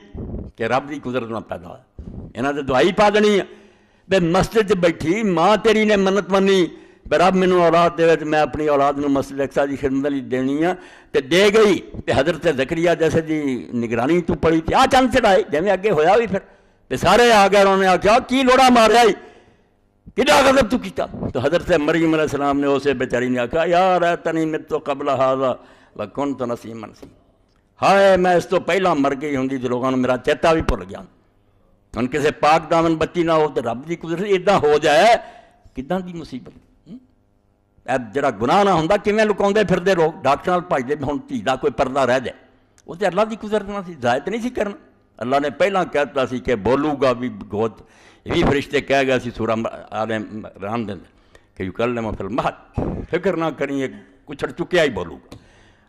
کہ رب دی قدرت نہ پیدا ہوا. انہاں تے دعائی پا دینی ہے بے مسجد بیٹھی ماں تیری نے منت منی بے رب مینوں اولاد دے تے میں اپنی اولاد نوں مسجد اقصی دی خدمت لئی دینی ہے تے دے گئی تے حضرت زکریا جیسے دی نگرانی تو پڑی تے چند چڑھائے جویں اگے ہویا بھی پھر تے سارے آ گئے انہوں نے آکھیا کی لوڑا ماریا کڈا غضب تو کیتا تو حضرت مریم علیہ السلام نے اسے بیچاری نے آکھا یا ریتنی مت قبل ھذا وکنت نسیما منسیا ہائے میں اس تو پہلا مر گئی ہوندی تے لوگاں نوں میرا چیتا بھی بھل گیا ہن کسے پاک دامن بچی نہ ہو تے رب دی قدرت اداں ہو جائے کداں دی مصیبت جڑا گناہ نہ ہوندا کیویں لکاؤندے پھردے لوگ ڈاکٹر نال بھجدے ہن دھی دا کوئی پردہ رہ جائے وہ تے اللہ دی قدرت نہ سی ظاہر نہیں سی کرنا اللہ نے پہلا کہتا سی کہ بولوں گا بھی گود یہ بھی فرشتے کہہ گیا سی سورہ آل عمران دے کہ یکلم فی المہد فکر نہ کریں یہ کچھ چکیا ہی بولوں گا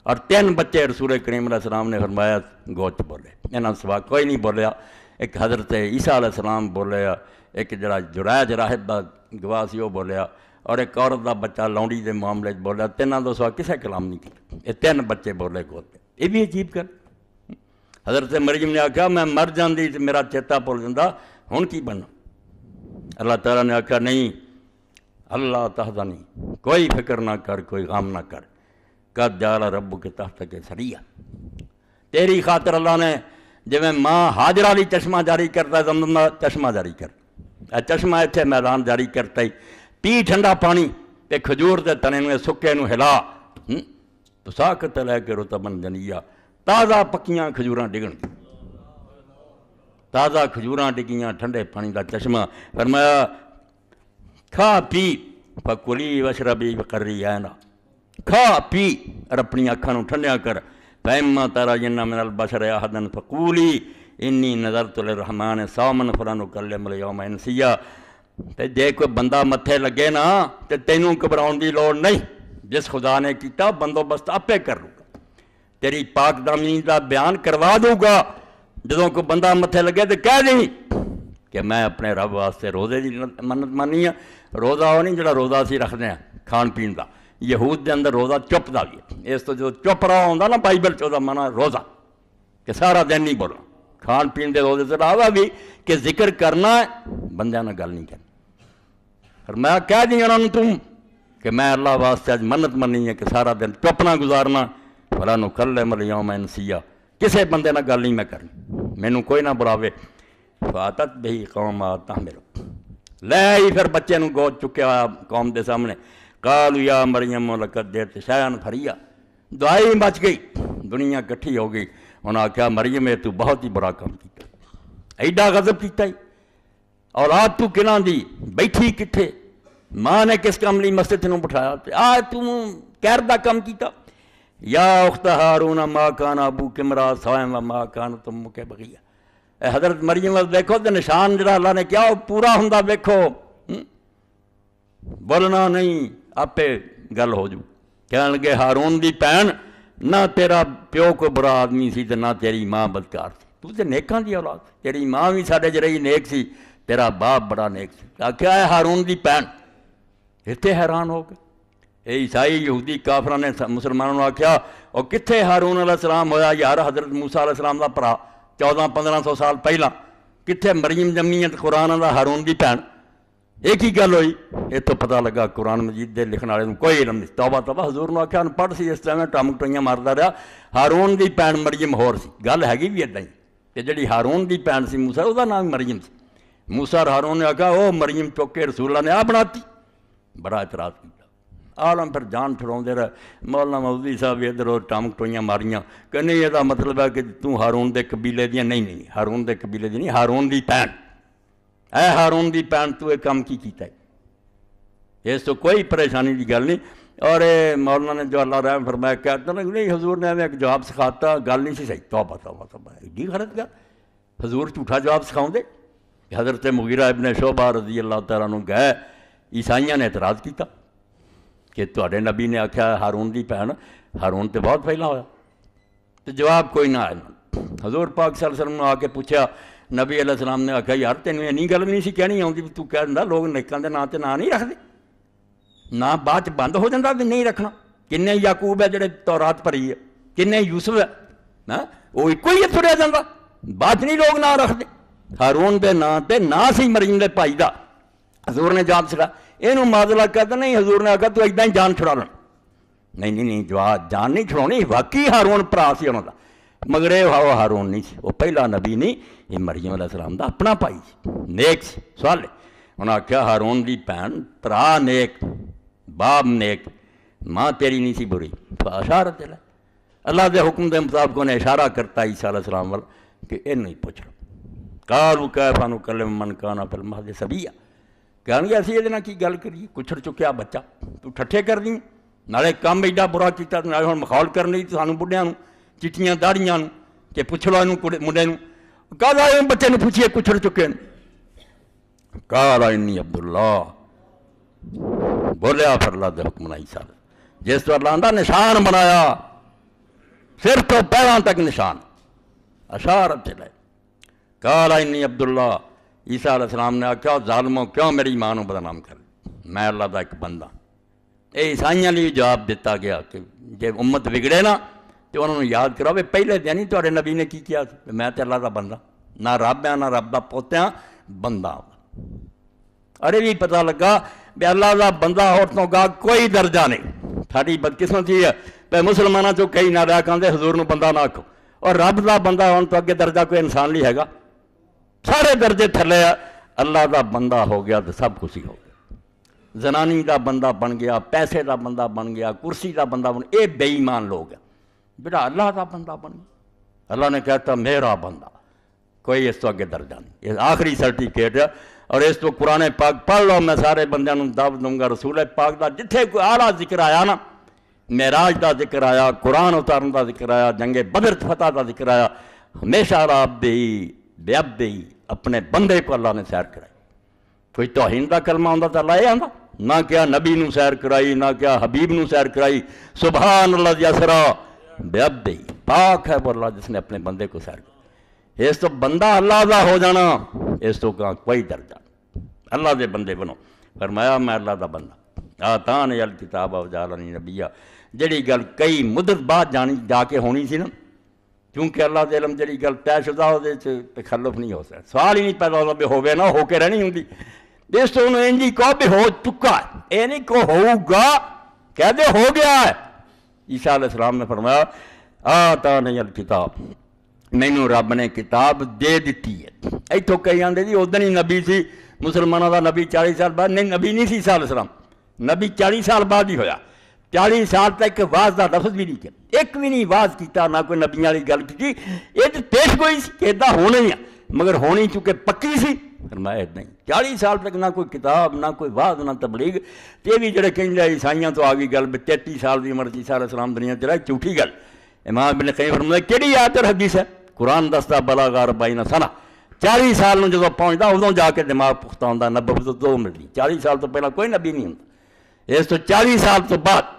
اور 3 بچے رسول کریم علیہ السلام نے فرمایا گود بولے انہاں سوا کوئی نہیں بولیا ایک حضرت عیسیٰ علیہ السلام بولیا ایک جڑا جرائج راہب دا گواہ سی وہ بولیا اور ایک عورت دا بچہ لونڈی دے معاملے بولیا تیناں دو سوا کسے کلام نہیں کیا یہ 3 بچے بولے گود پہ یہ بھی عجیب کر حضرت مریم نے آکھا میں مر جاندی تے میرا چیتا بھول جاندا ہن کی بننا اللہ تعالیٰ نے آکھا نہیں اللہ تحزنی کوئی فکر نہ کر کوئی غم نہ کر قد جعل ربک تحتک سریا تیری خاطر اللہ نے جویں ماں ہاجرہ لی چشمہ جاری کرتا زمزم دا چشمہ جاری کر چشمہ اتنے میدان جاری کرتا ہی پی ٹھنڈا پانی تے کھجور دے تنے نوں سکے نوں ہلا تو ساکت لے کے رطبن جنیا تازہ پکیاں کھجوراں ڈگن تازہ کھجوراں ڈگیاں ٹھنڈے پانی دا چشمہ فرمایا کھا پی فکلی وشربی وقری عینا کھا پی اور اپنی اکھاں نوں ٹھنڈیاں کر فإما ترین من البشر احدا فقولی انی نذرت للرحمن صوما فلن اکلم اليوم انسیا تے جے کوئی بندہ متھے لگے نا تے تینوں گھبراؤن دی لوڑ نہیں جس خدا نے کیتا بندوبست آپے کر لوں گا تیری پاک دامنی دا بیان کروا دوں گا جدوں کوئی بندہ متھے لگے تو کہہ دیں کہ میں اپنے رب واسطے روزے دی منت مانی ہے روزہ وہ نہیں جڑا روزہ اسی رکھتے ہیں کھان پین دا یہود دے اندر روزہ چپ دا بھی ہے اس تو جو چپ رہا ہوندا نا بائبل چ دا مانا روزہ کہ سارا دن نہیں بولنا کھان پین دے روزے سے علاوہ بھی کہ ذکر کرنا ہے بندیاں نال گل نہیں کرنی اور میں کہہ دیں انہوں نے تم کہ میں اللہ واسطے اج منت منی ہے کہ سارا دن چپ نہ گزارنا فلا نکلم الیوم انسیا کسے بندے نہ گل نہیں میں کرنی مینوں کوئی نہ بلاوے فاتت بہی قوم تحمل لے آئی پھر بچے نوں گود چکیا قوم دے سامنے قالوا یا مریم لقد جئت شیئا فریا دعائی مچ گئی دنیا کٹھی ہو گئی انہاں آکھیا مریم تو بہت ہی بڑا کام کیتا ایڈا غضب کیتا ہی اولاد تو کناں دی بیٹھی کتھے ماں نے کس کام لی مسجد نوں بٹھایا تو کہر دا کام کیتا یا اخت ہارون ما کان ابوک امرا سوء وما کانت امک بغیا اے حضرت مریم دیکھو تے نشان جڑا اللہ نے کیا وہ پورا ہوندا ویکھو بولنا نہیں آپے گل ہو جو کہن لگے ہارون دی بھین نہ تیرا پیو کوئی برا آدمی سی تے نہ تیری ماں بدکار سی تو تے نیکاں دی اولاد تیری ماں بھی ساڈے جڑی نیک سی تیرا باپ بڑا نیک سی آکھیا ہے ہارون دی بھین اتنے حیران ہو گئے اے عیسائی یہودی کافراں نے مسلمانوں نے آکھیا او کتھے ہارون علیہ السلام ہویا یار حضرت موسیٰ علیہ السلام دا پرا 1400-1500 سال پہلا کتھے مریم جمی ہے قرآن دا ہارون دی بھین ایک ہی گل ہوئی یہ تو پتہ لگا قرآن مجید دے لکھن والے کوئی علم نہیں توبہ توبہ حضور نے آکھیا پڑھ سی اس طرح ٹمک ٹوئیاں ماردا رہا ہارون دی بھین مریم ہور سی گل ہیگی بھی ادا ہی کہ جڑی ہارون دی بھین سی موسیٰ او دا نام مریم سی موسیٰ اور ہارون نے آکھا او مریم چک کے رسول اللہ نے آ بناتی بڑا اعتراض کیا عالم پھر جان چھڑاؤندے رہے مولانا مودودی صاحب ادھر اور ٹمک ٹوئیاں ماریاں کہ نہیں یہ مطلب ہے کہ تو ہارون دے قبیلے دیاں نہیں ہارون دے قبیلے دی نہیں ہارون دی بھین اے ہارون دی بھین تو یہ کام کی کیتا ہے اس تو کوئی پریشانی کی گل نہیں اور مولانا نے جو اللہ رحم فرمایا کہتا نہیں حضور نے ہمیں ایک جواب سکھاتا گل نہیں سی صحیح توبہ توبہ توبہ ایڈی غلط گل حضور جھوٹا جواب سکھاؤں دے حضرت مغیرہ ابن شعبہ رضی اللہ تعالیٰ عنہ گئے عیسائیاں نے اعتراض کیتا کہ تواڈے نبی نے آکھیا ہارون دی بھین ہارون تے بہت پہلا ہویا تو جواب کوئی نہ آیا حضور پاک صلی اللہ علیہ وسلم نے آ کے پوچھا نبی علیہ السلام نے آکھیا یار تینوں اینی گل نہیں سی کہنی آؤندی تو کہہ دیندا لوگ نیکاں دے ناں تے ناں نہیں رکھدے ناں بعد چ بند ہو جاندا بھی نہیں رکھنا کنے یعقوب ہے جڑے تورات پڑھی ہے کنے یوسف ہے نا وہ ایک ہی تریا جاندا بعد نہیں لوگ ناں رکھدے ہارون دے نام تے نا سی مریم دے بھائی دا، حضور نے جان چھڑا، یہ معذلہ کہتا نہیں، حضور نے آخیا تو اداں ہی جان چھڑا لینا، نہیں جان نہیں چھڑانی، واقعی ہارون بھرا سی انہوں دا، مگر یہ ہارون نہیں سی، وہ پہلا نبی نہیں، یہ مریم علیہ السلام دا اپنا بھائی سی، نیک سی، سوال ہے انہوں نے آخیا ہارون دی بھن بھرا نیک، باپ نیک، ماں تیری نہیں سی بری، اشارت ہے اللہ دے حکم دے مطابق انہیں اشارہ کرتا عیسیٰ علیہ السلام وال کہ یہ نہیں پوچھ لو، قالوا کیف نکلم من کان فی المہد صبیا، کہنے گے اسی یہ کی گل کریے، کچھڑ چکیا بچہ، تو ٹھٹھے کر دیں، نالے کام ایڈا برا کیتا، نالے ہوں مخول کرنی تو سانو بڑھیاں نو چٹیاں داڑیاں نو کہ پوچھ لو انہوں منڈے نو، کہا بچے نے پوچھئے کچھڑ چکے ہیں، قال انی عبداللہ، بولیا پھر اللہ دے حکم نہیں سال، جس تو اللہ نے نشان بنایا، سر تو پیروں تک نشان، اشارت چلے، قال انی عبداللہ، عیسیٰ علیہ السلام نے آخیا ظالموں کیوں میری ماں کو بدنام کر، میں اللہ دا ایک بندہ، یہ عیسائیاں لیے جواب دیتا گیا کہ جب امت بگڑے نا تو انہوں نے یاد کرو بھی پہلے دن ہی تھوڑے نبی نے کی کیا، میں تے اللہ دا بندہ، نہ رب ہے نہ رب دا پوتیاں، بندہ، ارے بھی پتہ لگا بھی اللہ دا بندہ عورتوں کا کوئی درجہ نہیں، ساری بدقسمتی ہے پہ مسلمانوں چو کئی نہ رہا کہتے حضور نو بندہ نہ آکھو، اور رب دا بندہ ہون تو اگے درجہ کوئی انسان لی ہے گا، سارے درجے تھلے اللہ دا بندہ ہو گیا تو سب کچھ ہی ہو گیا، زنانی دا بندہ بن گیا، پیسے دا بندہ بن گیا، کرسی دا بندہ بن گیا، یہ بے ایمان لوگ ہیں، بیٹا اللہ دا بندہ بن گیا، اللہ نے کہتا میرا بندہ، کوئی اس تو اگے درجہ نہیں، یہ آخری سرٹیفکیٹ ہے، اور اس تو قرآن پاک پڑھ لو، میں سارے بندیاں نوں دعوت دوں گا، رسول پاک دا جتھے کوئی اعلیٰ ذکر آیا نا، معراج دا ذکر آیا، قرآن اتارن دا ذکر آیا، جنگ بدر فتح دا ذکر آیا، ہمیشہ رب دی بے عبدی اپنے بندے کو اللہ نے سیر کرائی، کوئی توہین دا کلمہ ہوندا تو اللہ یہ آندا، نہ کیا نبی نو سیر کرائی، نہ کیا حبیب نو سیر کرائی، سبحان اللہ اسرا بے عبدی، پاک ہے وہ اللہ جس نے اپنے بندے کو سیر کرائی، اس تو بندہ اللہ دا ہو جانا، اس تو کہاں کوئی درجہ نہیں، اللہ دے بندے بنو، فرمایا میں اللہ دا بندہ، آتانی الکتاب وجعلنی نبیہ، جڑی گل کئی مدت بعد جا کے ہونی سی نا، کیونکہ اللہ دے علم جڑی گل طے شدہ ہو دے تخلف نہیں ہو سکتا، سوال ہی نہیں پیدا ہوتا بھی ہوگے نہ ہو کے رہنی ہوندی، اس تو انہوں انجی کہو بھی ہو چکا ہے، اے نہیں کہ ہوگا، کہہ دے ہو گیا ہے، عیسیٰ علیہ السلام نے فرمایا آتانی الکتاب، مینوں رب نے کتاب دے دیتی ہے، ایتھوں کئی آندے جی ادھر ہی نبی سی، مسلمانوں دا نبی 40 سال بعد، نہیں نبی نہیں سی عیسیٰ علیہ السلام، نبی 40 سال بعد ہی ہویا، 40 سال تک واز دا لفظ بھی نہیں کیا، ایک بھی نہیں واز کیتا، نہ کوئی نبیوں والی گل کی، یہ تو پیش گوئی سی کہ ادھا ہونا ہی ہے، مگر ہونی چونکہ پکی سی، فرمایا ادھا ہی، 40 سال تک نہ کوئی کتاب، نہ کوئی واز، نہ تبلیغ، یہ بھی جڑے کہیں جائے عیسائیاں تو آگئی گل، 33 سال دی عمر عیسیٰ علیہ السلام دنیا چلائی، جھوٹی گل، امام ابن قیم فرمایا کیڑی آیت اور حدیث ہے، قرآن دستا بلغ 40 سنہ، 40 سال نوں جدوں پہنچدا ادوں جا کے دماغ پختہ ہوندا، نبوت تو دو ملدی، 40 سال تو پہلا کوئی نبی نہیں ہوندا، اس تو 40 سال تو بعد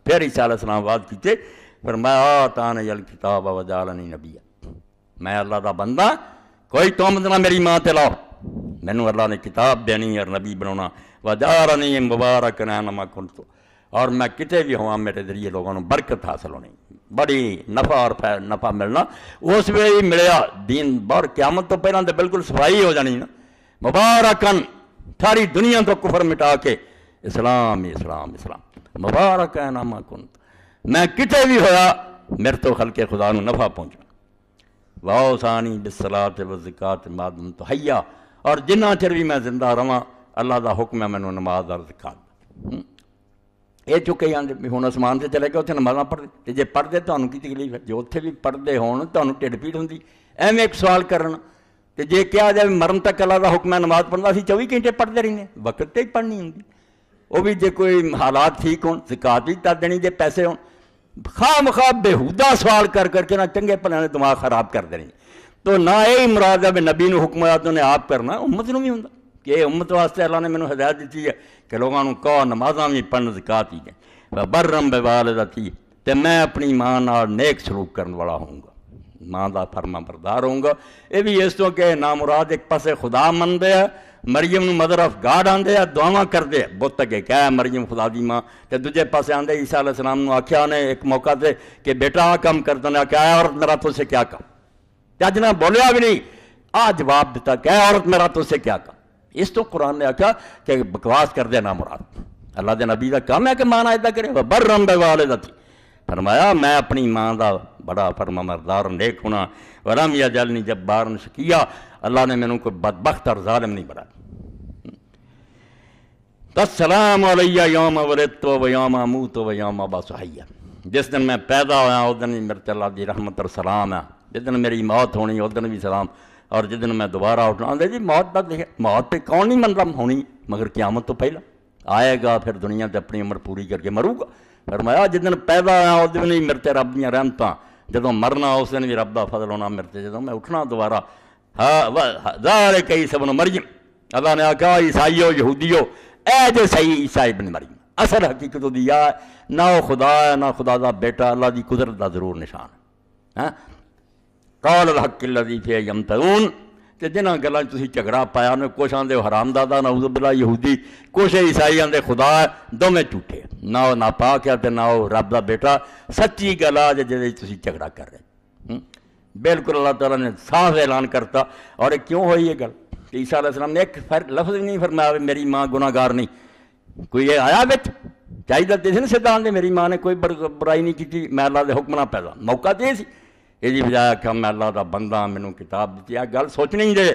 پھر عیسیٰ علیہ السلام بات کیتے، فرمایا آتانی الکتاب وجعلنی نبیہ، میں اللہ دا بندہ، کوئی تہمت نہ میری ماں تے لاؤ، مینوں اللہ نے کتاب دینی اور نبی بنانا، وجعلنی مبارکا اینما کنت، اور میں کتے بھی ہوا میرے ذریعے لوگوں نے برکت حاصل ہونی، بڑی نفع اور نفع ملنا، اس ویلے ہی ملیا دین بار قیامت تو پہلے تو بالکل صفائی ہو جانی نا، مبارکن ساری دنیا تو کفر مٹا کے اسلام اسلام اسلام، مبارک اینما کنت، میں کتے بھی ہویا میرے تو خلق خدا نو نفع پہنچا، واوصانی بالصلاۃ والزکوٰۃ ما دمت حیا، اور جنہ چر بھی میں زندہ رہاں اللہ دا حکم ہے مینوں نماز اور زکات، یہ چکے آدھے بھی ہوں آسمان سے چلے گئے اتنے نمازاں پڑھتے، جی پڑھتے تمہیں کی تکلیف ہے، جو اتنے بھی پڑھتے ہون تمہیں ٹھڈ پیڑ ہوندی، ایویں ایک سوال کرنا، تو جے کیا جائے مرن تک اللہ دا حکم ہے نماز پڑھنا، اسی 24 گھنٹے پڑھتے رہنے، وقت تے ہی پڑھنی ہوندی، وہ بھی جے کوئی حالات ٹھیک ہون، زکات بھی کر دینی، جے پیسے ہون، خواہ مخواہ بےہودہ سوال کر کے نہ چنگے بھلے نے دماغ خراب کر دینی، تو نہ یہی مراد ہے بھی نبی نو حکم ہوا تو انہیں آپ کرنا، امت نو بھی ہوندا، کہ امت واسطے اللہ نے مینوں ہدایت دیتی ہے کہ لوگوں کو کہو نمازاں بھی پڑھن، زکات بھی دیں، برم بوالدتی، تے میں اپنی ماں نال نیک سلوک کرن والا ہوں گا، ماں دا فرما بردار ہوں گا، یہ بھی اس تو کہ نامراد ایک پاسے خدا مندے ہے، مریم نو مدر آف گاڈ آندے ہیں، دعاواں کردے ہیں، بت اگے کہا ہے مریم خدا دی ماں، تے دوجے پاسے آندے عیسیٰ علیہ السلام نو آکھیا نے ایک موقع تے کہ بیٹا کم کر دینا، کہ آیا اور میرا تو سے کیا کام، تے اج نہ بولیا بھی نہیں، آ جواب دیتا کہ اے عورت میرا تو سے کیا کہا. اس تو قرآن نے آخیا کہ بکواس کر دے نا مراد. اللہ دے نبی کا کام ہے کہ ماں ادا کرے. برم بوالدتی، فرمایا میں اپنی ماں دا بڑا فرما مردار نیک ہونا. ولم یجعلنی جبارا شقیا، اللہ نے مینوں کوئی بدبخت اور ظالم نہیں بنایا. السلام علیہ یوم ولدت و یوم اموت و یوم ابعث حیا. جس دن میں پیدا ہوا اس دن میرے تے اللہ دی رحمت اور سلام ہے. جس دن میری موت ہونی اس دن بھی سلام. اور جس دن میں دوبارہ اٹھنا جی موت پر دیکھے، موت پہ کون نہیں من رہا ہونی، مگر قیامت تو پہلا آئے گا، پھر دنیا تے اپنی عمر پوری کر کے مروں گا. فرمایا جس دن پیدا ہوا اس دن ہی میرے تے رب دیاں رحمتاں، جدوں مرنا اس دن بھی رب دا فضل ہونا میرے تے، جدوں میں اٹھنا دوبارہ. ذالک عیسی ابن مریم، اللہ نے آکھا عیسائیو یہودیو اے جو صحیح عیسیٰ ابن مریم اصل حقیقت دی ہے نہ وہ خدا ہے نہ خدا دا بیٹا، اللہ دی قدرت دا ضرور نشان ہے. قال الحق الذی فیہ یمترون، تے جنہاں گلاں تسی جھگڑا پایا نے، کچھ آندے حرام دادا نعوذ باللہ یہودی، کچھ عیسائی آندے خدا ہے، دوویں جھوٹے، نہ وہ ناپاک ہے تے نہ وہ رب دا بیٹا. سچی گل ہے جے تسی جھگڑا کر رہے. بالکل اللہ تعالیٰ نے صاف اعلان کرتا. اور کیوں ہوئی یہ گل کہ عیسیٰ علیہ السلام نے ایک لفظ بھی نہیں فرمایا میری ماں گناہ گار نہیں. کوئی یہ آیا بچ چاہیے تے سی سیدان دے میری ماں نے کوئی برائی نہیں کی، میں اللہ دے حکم نہ پیدا. موقع تو یہ سی یہ بجایا کہ میں اللہ دا بندہ، مینوں کتاب دیتی. یہ گل سوچنی ہی دے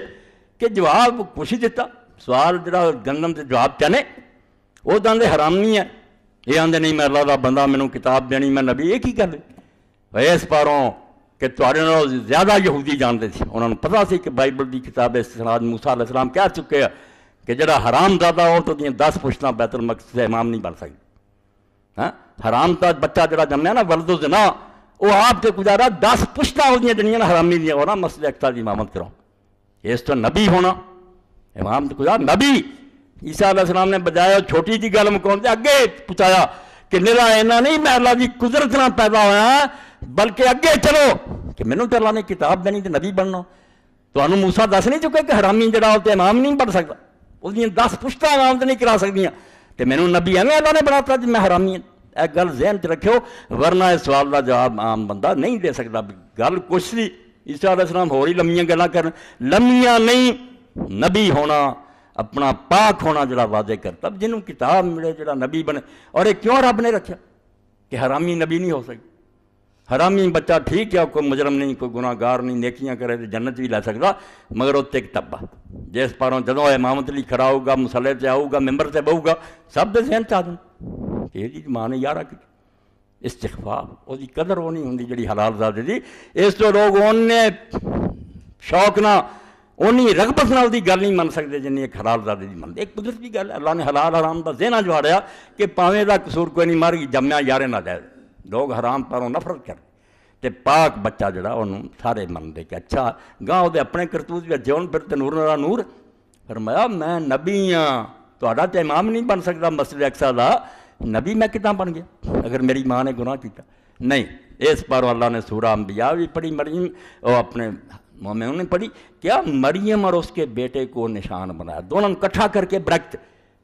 کہ جواب کچھ ہی دیتا. سوال جڑا گندم سے جواب چاہنے وہ تو آدھے حرام نہیں ہے، یہ آدھے نہیں میں اللہ دا بندہ، مینوں کتاب دینی، میں نبی. یہ کی گل ہے؟ اس پاروں کہ تھوڑے نالوں زیادہ یہودی جانتے تھے، انہوں نے پتا سی کہ بائبل دی کتاب استناد موسیٰ علیہ السلام کہہ چکے ہیں کہ جڑا حرام زادہ ہو تو 10 پشتاں بیت المقدس سے امام نہیں بن سکتی. حرام تا بچہ جڑا جمیا نا ولد الزنا، وہ آپ سے گزارا 10 پشتاں ہوندیاں جنیاں حرامی دیاں ہونا مسجد اقصی دی امامت کرو. اس تو نبی ہونا امام تو گزار نبی. عیسیٰ علیہ السلام نے بجایا چھوٹی جی گل مکون دے اگے پہنچایا کہ میرا اینا نہیں میں اللہ دی قدرت نہ پیدا ہوا، بلکہ اگے چلو کہ مینوں تے اللہ نے کتاب دینی تے نبی بننا. تمہیں موسیٰ دس نہیں چکے کہ حرامی جڑا ہوتے امام نہیں بن سکتا، اس دیاں 10 پشتاں امام تے نہیں کرا سکدیاں، تے مینوں نبی ایویں اللہ نے بناتا جی میں حرامی ہوں. اے گل ذہن چ رکھو، ورنہ اس سوال کا جواب عام بندہ نہیں دے سکتا. گل کچھ سی عیسیٰ علیہ السلام ہور ہی لمیاں گلاں کرن، لمیاں نہیں. نبی ہونا اپنا پاک ہونا جڑا واضح کرتا، جنہوں کتاب ملے جڑا نبی بنے. اور یہ کیوں رب نے رکھا کہ حرامی نبی نہیں ہو سکتا؟ حرامی بچہ ٹھیک ہے کوئی مجرم نہیں، کوئی گناہ گار نہیں، نیکیاں کرے تو جنت بھی لے سکتا، مگر اتنے ایک تبا جس پاروں جدوں امامت لی کھڑا ہوگا، مسلے سے آؤ گا، ممبر سے بہو گا، سب دے ذہن چاہ دوں کہ یہ ماں نے یارہ کی استغفار وہ قدر وہ نہیں ہوندی جڑی حلال زادے دی. اس تو لوگ انہیں شوق نہ اونی رغبت نال دی گل نہیں من سکتے جنہیں ایک حلال زادے دی من. ایک قدرت کی گل ہے، اللہ نے حلال حرام دا ذہن جواڑیا کہ پاویں دا قصور کوئی نہیں، مار گئی جمیا یارے نہ جائے. لوگ حرام پاروں نفرت کرتے تے پاک بچہ جڑا انہوں سارے من دے کہ اچھا گاہ وہ اپنے کرتوت بھی جون پھر تے نور نورا نور. فرمایا میں نبی ہاں، تہاڈا تے امام نہیں بن سکتا مسجد اقصی دا، نبی میں کتنا بن گیا اگر میری ماں نے گناہ کیتا؟ نہیں. اس پاروں اللہ نے سورہ انبیاء بھی پڑھی، مریم اور اپنے مومنوں نے پڑھی. کیا مریم اور اس کے بیٹے کو نشان بنایا، دونوں کٹھا کر کے برکت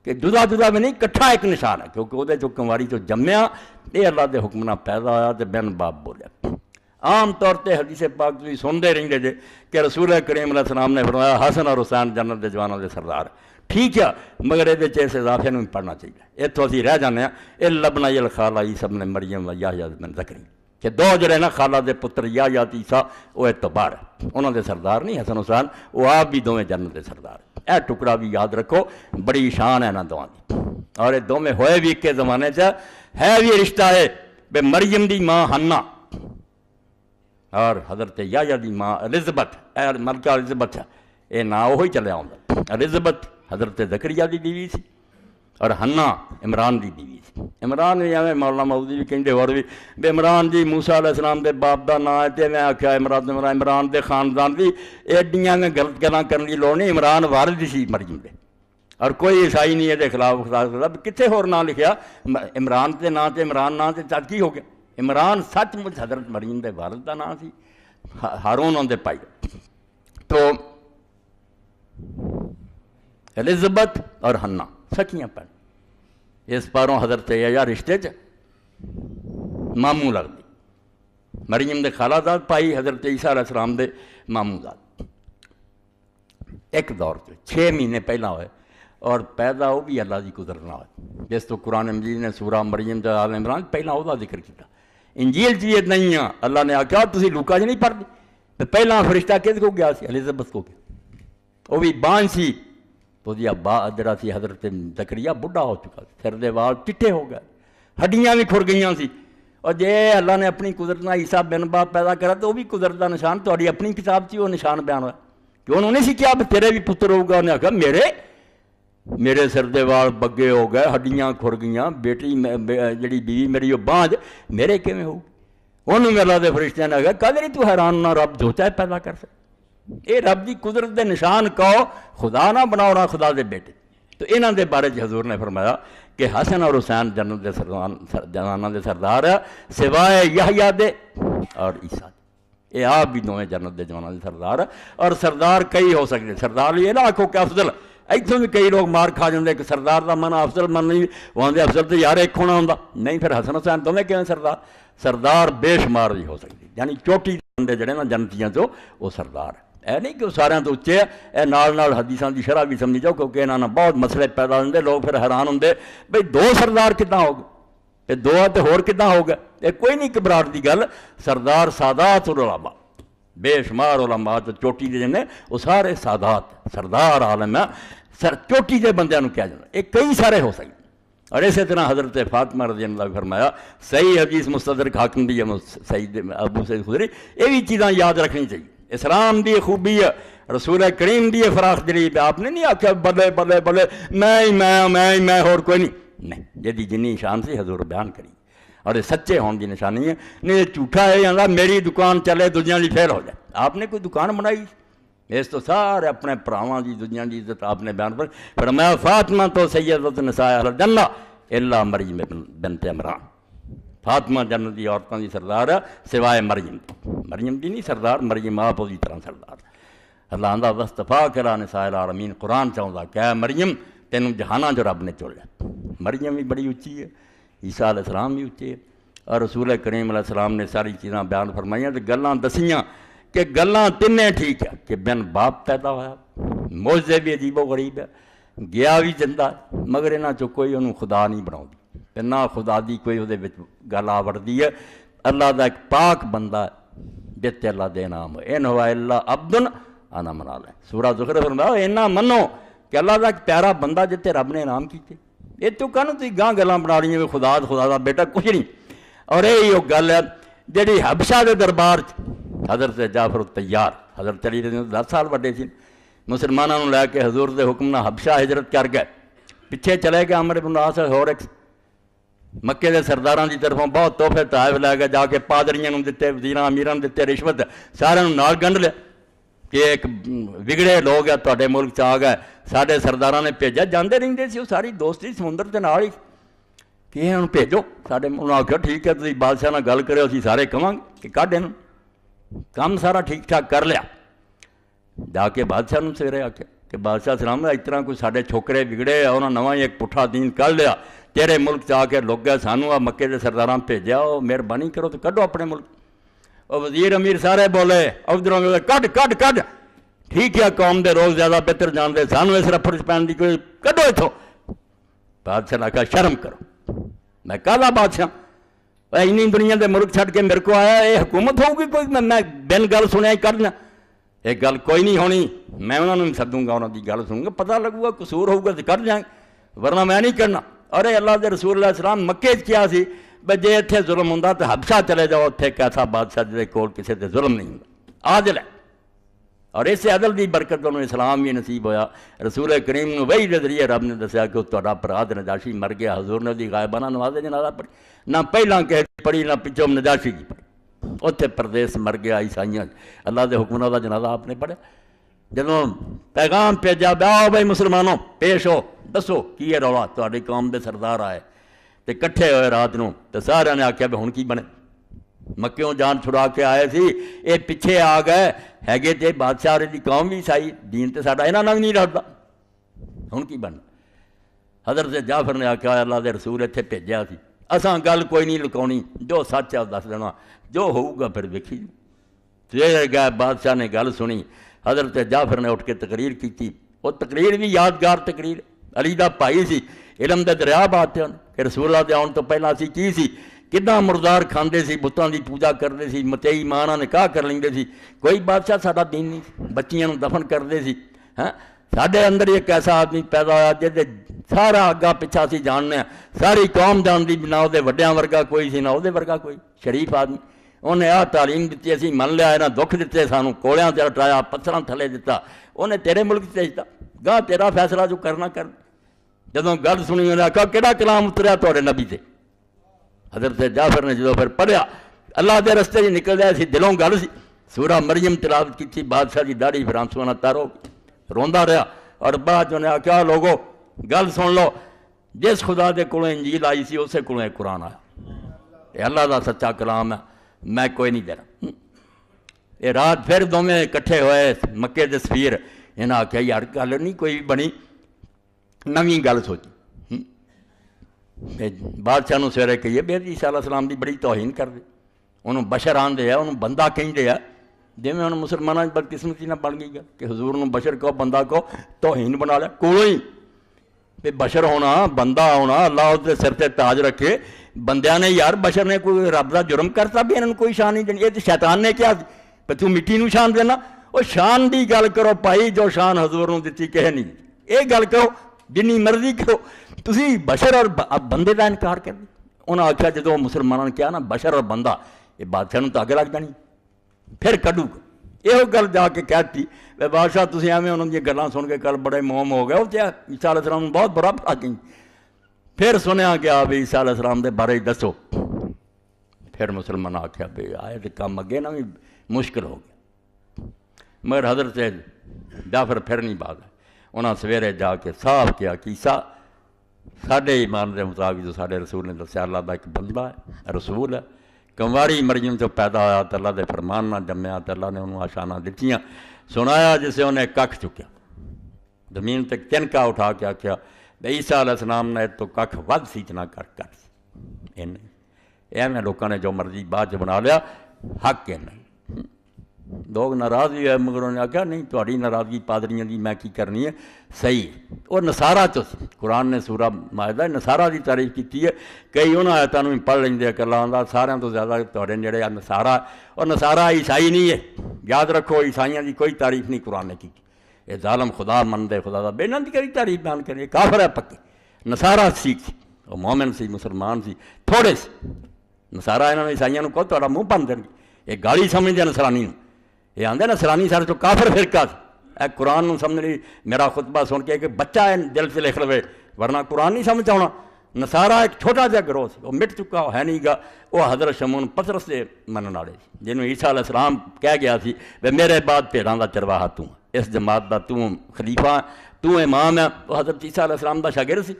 کہ جدا جدا میں نہیں، کٹھا ایک نشان ہے، کیونکہ وہ جو کنواری تو جمیا یہ اللہ دے حکم نہ پیدا ہوا تو بین باپ بولیا. عام طور پہ حدیث پاک تھی سنتے رہتے جے کہ رسول کریم علیہ السلام نے فرمایا حسن اور حسین جنت دے جوانوں دے سردار. ٹھیک ہے، مگر یہ اس اضافے میں پڑھنا چاہیے. اتوں اسی رہ جانے ہیں اے لبنا الخالہ عیسی ابن مریم و یحییٰ بن زکریا کہ دو جڑے نا خالہ دے پتر یحییٰ عیسیٰ وہ اعتبار ہے، انہوں دے سردار نہیں حسن حسین، وہ آپ بھی دونوں جنت دے سردار. اے ٹکڑا بھی یاد رکھو، بڑی شان ہے نا دونوں دی. اور یہ دونوں ہوئے بھی ایک زمانے سے ہے بھی رشتہ ہے بے مریم دی ماں حنا اور حضرت یحییٰ دی ماں الزبتھ، اے ملکہ الزبتھ ہے، یہ نا وہی چلیا ہوں. الزبتھ حضرت زکریا دی بیوی سی اور حنا عمران دی بیوی سی. عمران بھی ایویں مولانا مودودی بھی کہندے اور بھی بے عمران جی موسیٰ علیہ السلام دے باپ دا نام ہے تے میں آکھیا عمران دے خاندان دی ایڈیاں غلط گلاں کرن دی لوڑ نہیں. عمران والد سی مریم دے اور کوئی عیسائی نہیں یہ خلاف خلاف کتنے ہور نام لکھیا عمران تے نام تے عمران نام تے چل کی ہو گیا. عمران سچ مچ حضرت مریم دے والد دا نام سی، ہارون ان دے پائی. تو الزبتھ اور حنا سکیاں پڑھ اس پاروں حضرت یحییٰ رشتے چ ماموں لگتی، مریم دے خالہ داد پائی حضرت عیسیٰ علیہ السلام دے ماموں داد. ایک دور سے 6 مہینے پہلا ہوئے اور پیدا وہ بھی اللہ کی قدرت نہ ہوئے. جس تو قرآن مجید نے سورہ مریم تے آل عمران پہلا وہ ذکر کیا. انجیل چیز نہیں ہے. اللہ نے آخیا تسی لوکا نہیں پڑھتے تو پہلا فرشتہ کس کو گیا سی؟ الزبتھ کو گیا. وہ بھی بانج سی. تو ابا جڑا سی حضرت زکریا بڑھا ہو چکا، سر دے وال چٹے ہو گئے، ہڈیاں بھی کھر گئی سی. اور جے اللہ نے اپنی قدرت نہ عیسیٰ بن باپ پیدا کرا تو وہ بھی قدرت کا نشان تھوڑی اپنی کتاب سے وہ نشان بیان ہوا کہ انہوں نے سیکھا تیرے بھی پتر ہوگا. انہیں آخیا میرے سر دے وال بگے ہو گئے، ہڈیاں کھر گئیاں، بیٹی جڑی بیوی میری وہ بانج میرے کیویں ہو؟ انہوں نے اللہ دے فرشتیاں نے آخیا کدے تو حیران نہ، رب جو چاہے پیدا کر سکے. یہ رب دی قدرت دے نشان کہو، خدا نہ بناؤ نہ خدا دے بیٹے. تو انہاں دے بارے حضور نے فرمایا کہ حسن اور حسین جنت دے جناناں دے سردار ہے سوائے یحییٰ دے اور عیسیٰ دے. یہ آپ بھی دونوں جنت دے جناناں دے سردار ہے. اور سردار کئی ہو سکتے. سردار یہ نہ آکھو کہ افضل، ایتھوں بھی کئی لوگ مار کھا جاندے کہ سردار دا من افضل من نہیں، وہاں دے افضل تو یار ایک ہونا ہوندا نہیں. پھر حسن حسین دونوں کیوں سردار؟ سردار بے شمار بھی ہو سکتی، یعنی چوٹی بندے جڑے نا جنتیاں چو وہ سردار ہے. اے نہیں کہ وہ سارے تو اچے ہے. اے نال حدیثاں دی شرح بھی سمجھی جاؤ کیونکہ انہاں نے بہت مسئلے پیدا ہوندے. لوگ پھر حیران ہوندے بھئی دو سردار کتنا ہو گئے، یہ دو تے ہور کتنا ہو گئے؟ یہ کوئی نہیں گھبراہٹ دی گل. سردار سادات العلماء، بے شمار علماء تو چوٹی دے جنے وہ سارے سادات سردار عالم ہے. چوٹی دے بندیاں نوں کیا جانا، یہ کئی سارے ہو سکتے. اور اسی طرح حضرت فاطمہ رضی اللہ عنہ فرمایا، صحیح حدیث مستدرک حاکم دی سید ابو سعید خدری، یہ بھی چیزاں یاد رکھنی چاہیے. اسلام دی خوبی ہے، رسول کریم دی فراخ دلی پہ آپ نے نہیں آخیا بلے بلے بلے میں اور کوئی نہیں. جی جنی شان سے حضور بیان کری اور یہ سچے ہون دی نشانی ہے. نہیں جھوٹا ہے یا میری دکان چلے دنیا دی فیل ہو جائے. آپ نے کوئی دکان بنائی اس تو سارے اپنے پراواں دی دنیا دی عزت آپ نے بیان پر فرمایا فاطمہ تو سیدۃ نساء اہل الجنہ الا مریم بنت عمران. فاطمہ جنت دی عورتوں دی سردار ہے سوائے مریم. مریم دی نہیں سردار، مریم آپ دی طرح سردار. اللہ آندا وصطفیٰ کرا نساء العالمین. قرآن چاہتا کہ اے مریم تینوں جہاناں جو رب نے چولیا. مریم بھی بڑی اچھی ہے، عیسیٰ علیہ السلام بھی اچھی ہے. اور رسول کریم علیہ السلام نے ساری چیزاں بیان فرمائیاں تو گلاں دسیاں کہ گلاں تینے ٹھیک ہے کہ بن باپ پیدا ہوا، معجزے بھی عجیب و غریب ہے، گیا بھی زندہ ہے، مگر انہاں چوں کوئی انہوں خدا نہیں بناؤ دی، نہ خدا دی کوئی وہ گل آوردی ہے. اللہ دا ایک پاک بندہ ہے جتے اللہ دے نام ہے، ان ہوا اللہ عبدن انا منا لیں. سورہ زخرف فرمایا اینا منو کہ اللہ دا ایک پیارا بندہ جتے رب نے انعام کیتے. یہ تو کہنا تھی گاں گلاں بنا رہی ہیں خدا دا بیٹا کچھ نہیں. اور یہی وہ گل ہے جیڑی حبشہ دے دربار حضرت جعفر الطیار، حضرت علی رضی اللہ 10 سال وڈے سی، مسلمانوں لے کے حضور دے حکم نہ حبشہ ہجرت کر گئے. پیچھے چلے گئے عمرو بن العاص اور ایک مکے دے سرداراں دی طرفوں بہت تحفے تحائف لے گئے، جا کے پادریاں نوں دتے، وزیراں امیراں دتے، رشوت سارے نال گنڈ لیا کہ ایک وگڑے لوگ ہے تواڈے ملک چ آ گئے. ساڈے سرداراں نے بھیجا، جاندے رہندے سی، وہ ساری دوستی سمندر دے نال ہی کہ ہن بھیجو ساڈے. انہاں آکھیا ٹھیک ہے تسی بادشاہ نال گل کرو، اسی سارے کہاں کہ کڈ اینوں. کام سارا ٹھیک ٹھاک کر لیا. جا کے بادشاہ نوں سویرے آکھیا کہ بادشاہ سلام اس طرح کوئی ساڈے چھوکرے بگڑے، انہاں نواں ہی ایک پٹھا دین کر لیا، تیرے ملک چ آ کے لوگ گئے، سانوں آ مکے دے سرداراں بھیجیا، وہ مہربانی کرو تو کڈو اپنے ملک. وہ وزیر امیر سارے بولے، ادھروں کڈ کڈ کڈ، ٹھیک ہے قوم دے روز زیادہ بہتر جانتے، سانوں اس رفڑ پہن دی کوئی کڈو اتوں. بادشاہ نے آخیا شرم کرو، میں کالا بادشاہ اینی دنیا دے ملک چھڈ کے میرے کو آیا، یہ حکومت ہوگی کوئی؟ میں بن گل سنیا ہی کر دیا. یہ گل کوئی نہیں ہونی، میں انہوں نے سدوں گا، انہوں کی گل سنوں گا، پتہ لگے گا قصور ہوگا تو کر جائیں گے، ورنہ میں نہیں کرنا. ارے اللہ دے رسول علیہ السلام مکے کیا سی بھائی جے اتنے ظلم ہوں تو حبشہ چلے جاؤ، اتنے ایک ایسا بادشاہ جہاں کول کسی تے ظلم نہیں ہوں، عادل ہے. اور اسے عدل دی برکت انہوں اسلام بھی نصیب ہویا. رسول کریم نے وہی دے ذریعے رب نے دسیا کہ تہاڈا بھرا نجاشی مر گیا. حضور نے دی غائبانہ نماز جنازہ پڑھی، نہ پہلاں کہہ پڑھی نہ پچھوں نجاشی کی پڑھی. اتنے پردیس مر گیا عیسائیاں، اللہ دے حکم دا جنازہ آپ نے پڑھا. جدوں پیغام بھیجا آؤ بھائی مسلمانوں پیش ہو، دسو کی ہے رولا، تہاڈی قوم دے سردار آئے تے کٹھے ہوئے رات نوں تے سارے نے آکھیا بھی ہن کی بنے. مکیوں جان چھڑا کے آئے سی، یہ پیچھے آ گئے ہے تے بادشاہ دی قوم بھی عیسائی، دین تے ساڈا انہاں نال بھی نہیں رلدا، ہن کی بننا. حضرت جعفر نے آکھیا اللہ دے رسول اتنے بھیجیا سی، اساں گل کوئی نہیں لکاونی، جو سچ ہے دس دینا، جو ہوਊگا پھر ویکھی. سویرے گئے، بادشاہ نے گل سنی، حضرت جعفر نے اٹھ کے تقریر کی تھی. وہ تقریر بھی یادگار تقریر. علی دا بھائی سی, علم دے دریا بات ہے کہ رسول اللہ دے آن تو پہلا اسی کی سی, کداں مردار کھاندے سی, بتاں دی پوجا کرتے سی, متئی ماں نال نکاح کر لیندے سی. کوئی بادشاہ ساڈا دین نہیں سی, بچیاں نوں دفن کرتے سی. ہاں ساڈے اندر ایک ایسا آدمی پیدا ہوا جہدے سارا اگا پچھا سی جاننے, ساری قوم جانتی بھی نہ وہ وڈیاں ورگا کوئی سی نہ وہ ورگا کوئی. شریف آدمی, انہیں آ تعلیم دیتی, اسی من لیا, یہاں دکھ دیتے سانوں, کوڑیاں تے لٹایا, پتھراں تھلے دیتا. انہیں تیرے ملک تے بھیجتا, گاہ تیرا فیصلہ جو کرنا کر. جدوں گل سنی انہیں آخیا کہڑا کلام اتریا تھوڑے نبی تے. حضرت جعفر نے جدوں پھر پڑھیا, اللہ دے رستے جی نکل جائے سی, دلوں گل سی. سورہ مریم تلاوت کی تھی, بادشاہ دی داڑھی پھر آنسو نہ تارو, روندا رہا. اور بعد انہیں آخیا لوگو گل سن لو, جس خدا دے کولوں انجیل آئی سی اسے کولوں قرآن آیا. یہ اللہ دا سچا کلام ہے, میں کوئی نہیں دینا. یہ رات پھر دونوں کٹھے ہوئے مکے دے سفیر, انہیں آخیا یار گل نہیں کوئی بنی, نویں گل سوچی. بادشاہ نوں سویرے کہیے بے عیسیٰ علیہ السلام دی بڑی توہین کر دے, انہوں بشر آندے ہیں, انہوں بندہ کہندے ہیں. جی میں انہوں مسلمانوں کی بدقسمتی نہ بن گئی گا کہ حضور نوں بشر کو بندہ کو توہین بنا لیا. کولوں ہی بھی بشر ہونا, بندہ ہونا, اللہ اس دے سر تے تاج رکھے. بندیاں نے یار بشر نے کوئی رب دا جرم کرتا بھی انہوں کوئی شان نہیں دینی. یہ تو شیطان نے کیا پہ تو مٹی نوں شان دینا. وہ شان دی گل کرو بھائی, جو شان حضور نوں دتی کہے نہیں. یہ گل کرو جنی مرضی کرو, تسی بشر اور بندے دا انکار کر دی. انہاں آخیا جدوں مسلمانوں نے کیا نا بشر اور بندہ, یہ بادشاہ نوں تو اگ لگ جانی, پھر کڈو گا. یہ گل جا کے کہتی بے بادشاہ تسی ایویں انہوں دی گلاں سن کے کل بڑے موم ہو گئے, وہ عیسیٰ علیہ السلام بہت برا بھلا گئی. پھر سنیا گیا بھی عیسیٰ علیہ السلام دے بارے دسو. پھر مسلمان آخیا بھی آئے تو کام اگے نا بھی مشکل ہو گیا. مگر حضرت جعفر پھر نہیں بات ہے, انہاں سویرے جا کے صاف کیا کہ عیسیٰ ساڈے ایمان دے مطابق جو ساڈے رسول نے دسیا اللہ دا ایک بندہ ہے, رسول ہے. کنواری مریم جو پیدا ہوا تو اللہ دے فرمان نہ جمیا, تو اللہ نے انہوں آشانہ دتیاں. سنایا جسے انہیں ککھ چکیا, زمین تک تنکا اٹھا کے آخیا عیسیٰ علیہ السلام نے تو ککھ ود سیچنا کر ایویں لوگوں نے جو مرضی بعد چ بنا لیا, حق ہے نہیں. لوگ ناراض بھی ہوئے, مگر انہوں نے آخیا نہیں تہاڈی ناراضگی پادریاں دی میں کی کرنی ہے, صحیح. اور نصارہ چ قرآن نے سورہ مائدہ نصارہ دی تعریف کی ہے. کئی انہوں آیتاں نوں پڑھ لیں کہ اللہ آندا سارے تو زیادہ تہاڈے نیڑے آ نصارہ, اور نصارہ عیسائی نہیں ہے. یاد رکھو عیسائیاں دی کوئی تعریف نہیں قرآن نے کی. یہ ظالم خدا مندے خدا دا بے نند کری تعریف بیان کریے, کافر ہے پکے. نصارہ سیکھ سی, وہ مومن سی, مسلمان سی, تھوڑے سی. نصارہ انہوں نے عیسائیاں نوں کہو تہاڈا منہ بن دین گے, یہ گالی سمجھدے نصرانی نوں. یہ آندے نصرانی سارے تو کافر فرقہ سی. اے قرآن نوں سمجھ لی, میرا خطبہ سن کے کہ بچہ ہے دل سے لکھ لوے, ورنہ قرآن نہیں سمجھ آنا. نصارہ ایک چھوٹا جا گروہ سی, وہ مٹ چکا, وہ ہے نہیں گا. وہ حضرت شمعون پطرس سے منن والے سی, جنہوں عیسیٰ علیہ السلام کہہ گیا سی کہ میرے بعد بھیڑاں دا چرواہا تو, اس جماعت دا تو خلیفہ, تو امام ہے. وہ حضرت عیسیٰ علیہ السلام دا شاگرد سی,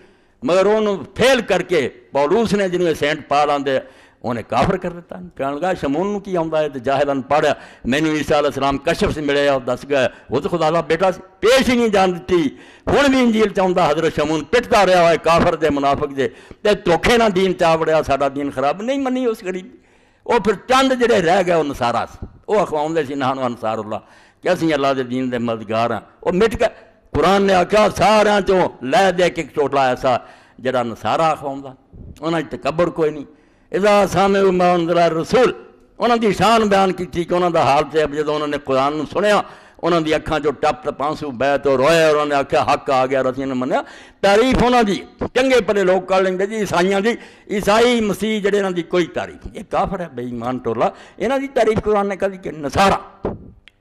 مگر انہوں فیل کر کے پولوس نے جنہوں سینٹ پال آندے انہیں کافر کر دیتا. کہنے لگا شمعون نوں کی آندا ہے تو جاہلن پڑھیا, مینوں عیسیٰ علیہ السلام کشف سے ملے اور دس گئے وہ تو خدا دا بیٹا سی, پیش ہی نہیں جان دیتی. ہن بھی انجیل چاہتا حضرت شمعون پٹتا رہا ہوئے کافر دے منافق دے, تے دھوکھے نہ دین چاہ وڑیا, ساڈا دین خراب نہیں منی اس غریب. وہ پھر چند جڑے رہ گئے وہ نصارہ سی, وہ اخواؤندے سی نحن انصار اللہ کہ اسی اللہ دے دین دے مددگار ہیں. وہ مٹ گئے. قرآن نے آخیا سارے چوں لے دے کے چوٹلا ایسا جڑا نصارہ اخواؤندا, انہاں وچ تکبر کوئی نہیں. اذا سمعوا ما انزل الرسول, انہوں دی شان بیان کی تھی کہ انہوں دا حال سے جدوں انہوں نے قرآن نوں سنیا, انہوں دی اکھاں جو ٹپ ٹپ آنسو بہے تو روئے, اور انہوں نے آخیا حق آ گیا, رسول نے منیا. تعریف انہوں دی چنگے پلے لوگ کر لیں گے جی عیسائیاں دی, عیسائی مسیح جڑے انہوں دی کوئی تعریف نہیں. یہ کافر ہے بے ایمان ٹولا, انہوں دی تعریف قرآن نے کہی کہ نصارہ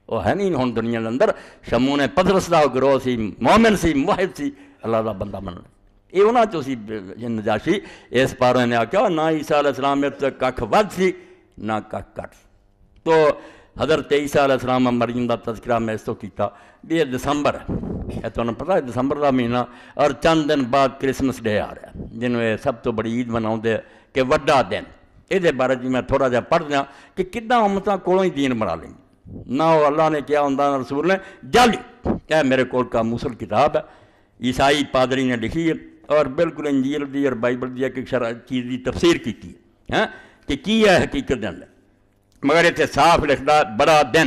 وہ ہے نہیں ہن دنیا دے اندر. شمعون پطرس دا گروہ سی, مومن سی, موحد سی, اللہ دا بندہ من. یہ انہوں چ سی نجاشی. اس پارے نے آخیا نہ عیسیٰ علیہ السلام میں تو ککھ ود سی نہ ککھ کٹ. تو حضرت عیسیٰ علیہ السلام مریم دا تذکرہ میں اس تو کیتا بھی یہ دسمبر ہے, یہ تمہیں پتہ ہے دسمبر دا مہینہ, اور چند دن بعد کرسمس ڈے آ رہا ہے جنہوں یہ سب تو بڑی عید مناؤندے کہ وڈا دن. یہ بارے میں تھوڑا جہا پڑھ دیا کہ کداں امتاں کولوں ہی دین بنا لیں. نہ وہ اللہ نے کیا ہوندا نہ رسول نے. جعلی کیا میرے کول کا موصل کتاب ہے, عیسائی پادری نے لکھی ہے, اور بالکل انجیل دی اور بائبل دی ایک چیز کی تفسیر کی ہے کہ کی ہے حقیقت دن. مگر اتنے صاف لکھتا بڑا دن,